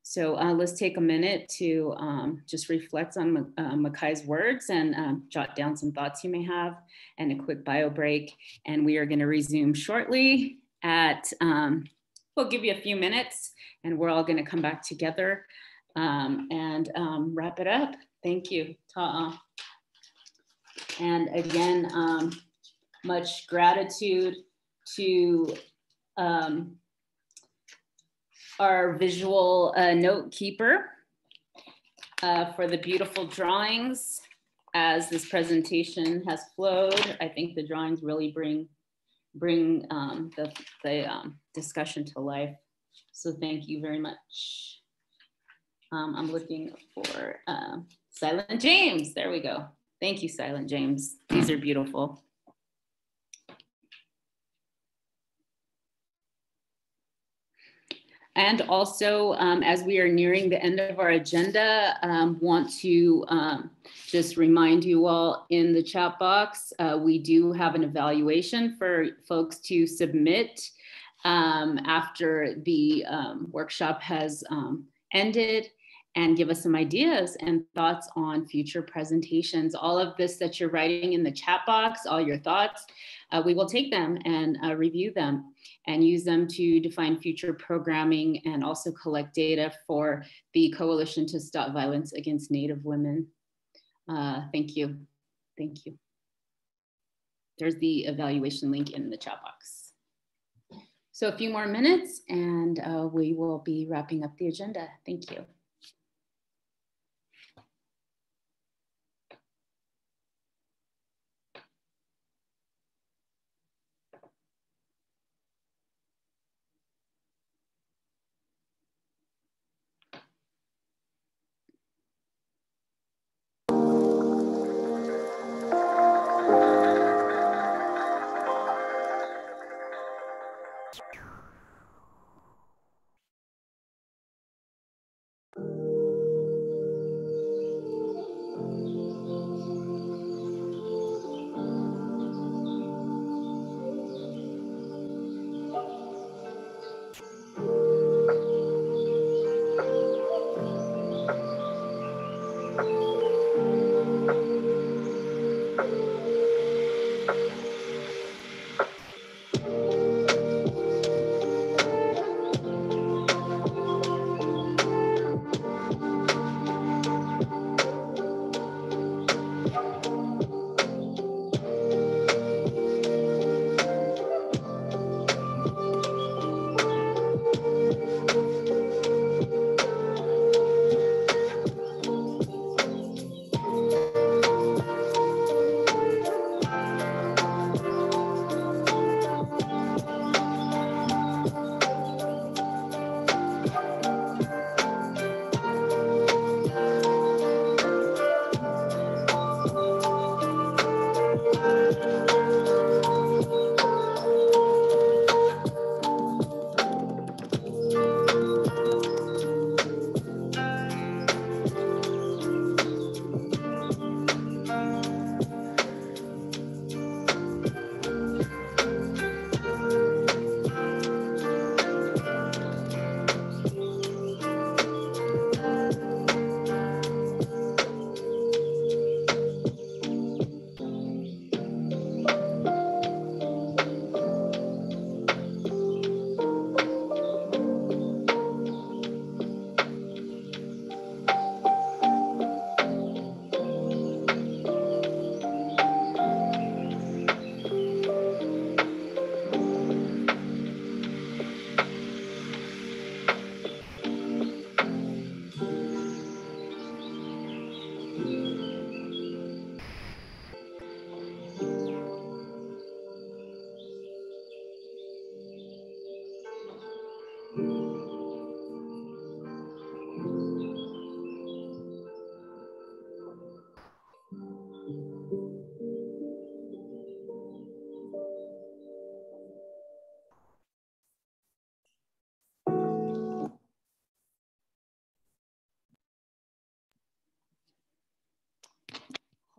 So let's take a minute to just reflect on Makai's words and jot down some thoughts you may have, and a quick bio break. And we are going to resume shortly at, we'll give you a few minutes, and we're all going to come back together and wrap it up. Thank you. Ta'a. And again, much gratitude to our visual note keeper for the beautiful drawings as this presentation has flowed. I think the drawings really bring the discussion to life. So thank you very much. I'm looking for Silent James. There we go. Thank you, Silent James. These are beautiful. And also, as we are nearing the end of our agenda, want to just remind you all in the chat box, we do have an evaluation for folks to submit after the workshop has ended, and give us some ideas and thoughts on future presentations. All of this that you're writing in the chat box, all your thoughts, we will take them and review them and use them to define future programming, and also collect data for the Coalition to Stop Violence Against Native Women. Thank you. Thank you. There's the evaluation link in the chat box. So a few more minutes and we will be wrapping up the agenda. Thank you.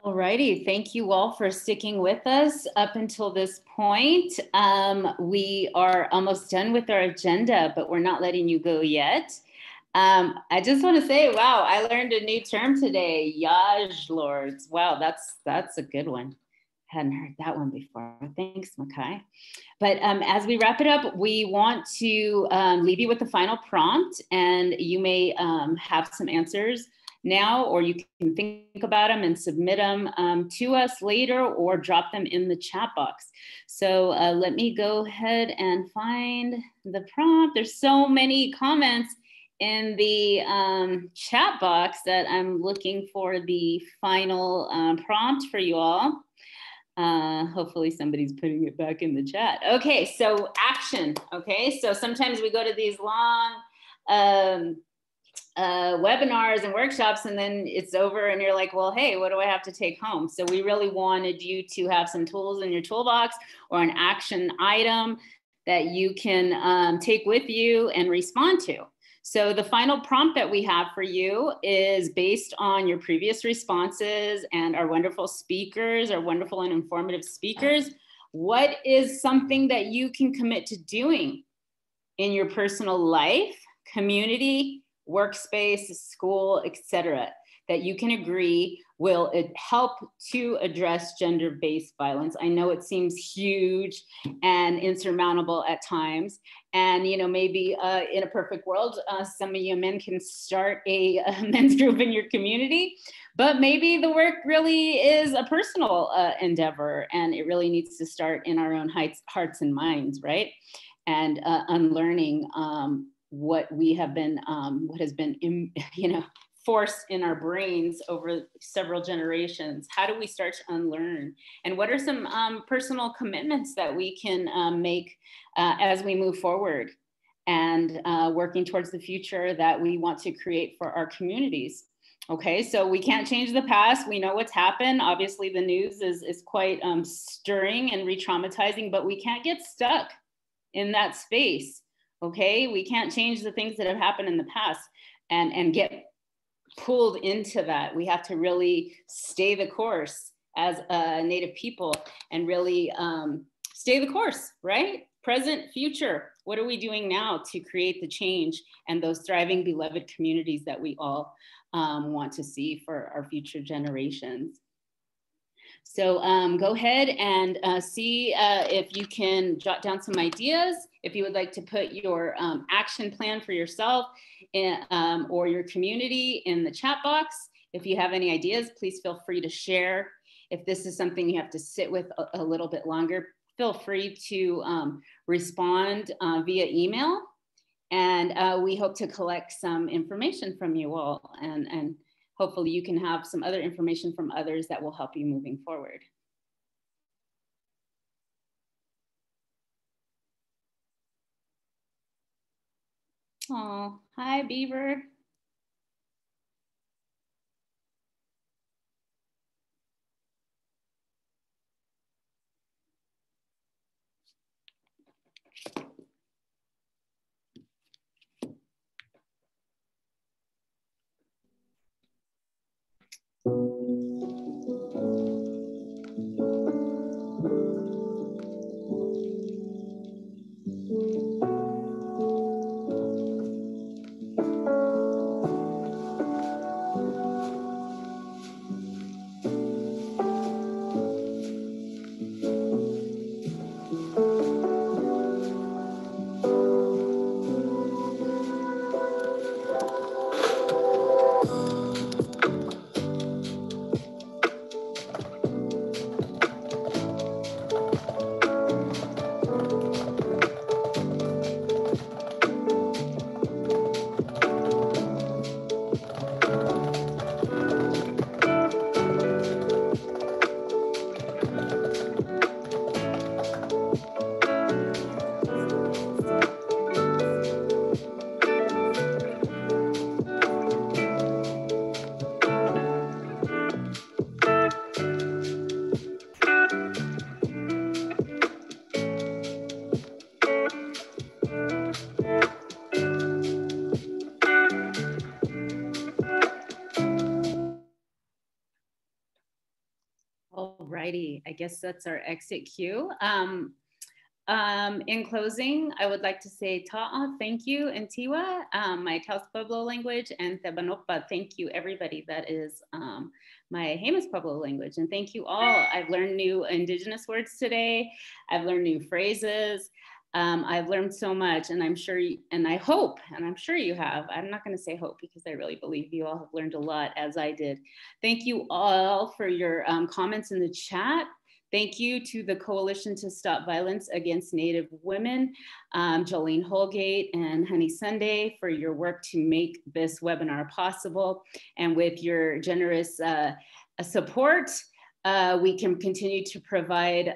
Alrighty, thank you all for sticking with us up until this point. We are almost done with our agenda, but we're not letting you go yet. I just want to say, wow, I learned a new term today, Yaj Lords. Wow, that's a good one. Hadn't heard that one before. Thanks, Makai. But as we wrap it up, we want to leave you with the final prompt, and you may have some answers now, or you can think about them and submit them to us later, or drop them in the chat box. So let me go ahead and find the prompt. There's so many comments in the chat box that I'm looking for the final prompt for you all. Hopefully somebody's putting it back in the chat. Okay, so action. Okay, so sometimes we go to these long webinars and workshops, and then it's over and you're like, well, hey, what do I have to take home? So we really wanted you to have some tools in your toolbox or an action item that you can take with you and respond to. So the final prompt that we have for you is based on your previous responses and our wonderful speakers, our wonderful and informative speakers. What is something that you can commit to doing in your personal life, community, workspace, school, etc., that you can agree will help to address gender-based violence? I know it seems huge and insurmountable at times. And, you know, maybe in a perfect world, some of you men can start a men's group in your community, but maybe the work really is a personal endeavor, and it really needs to start in our own hearts and minds, right? And unlearning what we have been, what has been, you know, forced in our brains over several generations. How do we start to unlearn? And what are some personal commitments that we can make as we move forward and working towards the future that we want to create for our communities? Okay, so we can't change the past. We know what's happened. Obviously the news is quite stirring and re-traumatizing, but we can't get stuck in that space. Okay, we can't change the things that have happened in the past and get pulled into that. We have to really stay the course as a Native people and really stay the course, right? Present, future. What are we doing now to create the change and those thriving, beloved communities that we all want to see for our future generations? So go ahead and see if you can jot down some ideas. If you would like to put your action plan for yourself or your community in the chat box. If you have any ideas, please feel free to share. If this is something you have to sit with a little bit longer, feel free to respond via email. And we hope to collect some information from you all, and hopefully you can have some other information from others that will help you moving forward. Oh, hi, Beaver. guess that's our exit cue. In closing, I would like to say ta'a, thank you, and tiwa, my Taos Pueblo language, and tebanopa, thank you, everybody. That is my Jemez Pueblo language. And thank you all. I've learned new Indigenous words today. I've learned new phrases. I've learned so much, and I'm sure, and I hope, and I'm sure you have. I'm not going to say hope because I really believe you all have learned a lot, as I did. Thank you all for your comments in the chat. Thank you to the Coalition to Stop Violence Against Native Women, Jolene Holgate and Honey Sunday, for your work to make this webinar possible. And with your generous support, we can continue to provide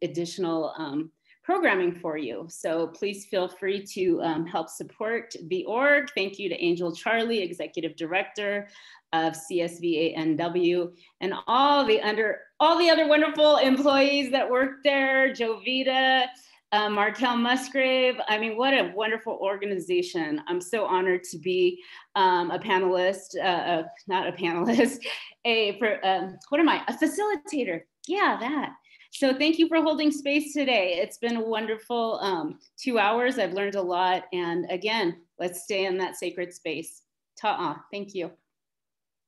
additional programming for you. So please feel free to help support the org. Thank you to Angel Charlie, Executive Director of CSVANW, and all the other wonderful employees that work there, Jovita, Markel Musgrave. I mean, what a wonderful organization. I'm so honored to be a panelist, not a panelist, a facilitator. Yeah, that. So thank you for holding space today. It's been a wonderful 2 hours. I've learned a lot. And again, let's stay in that sacred space. Ta'a, thank you.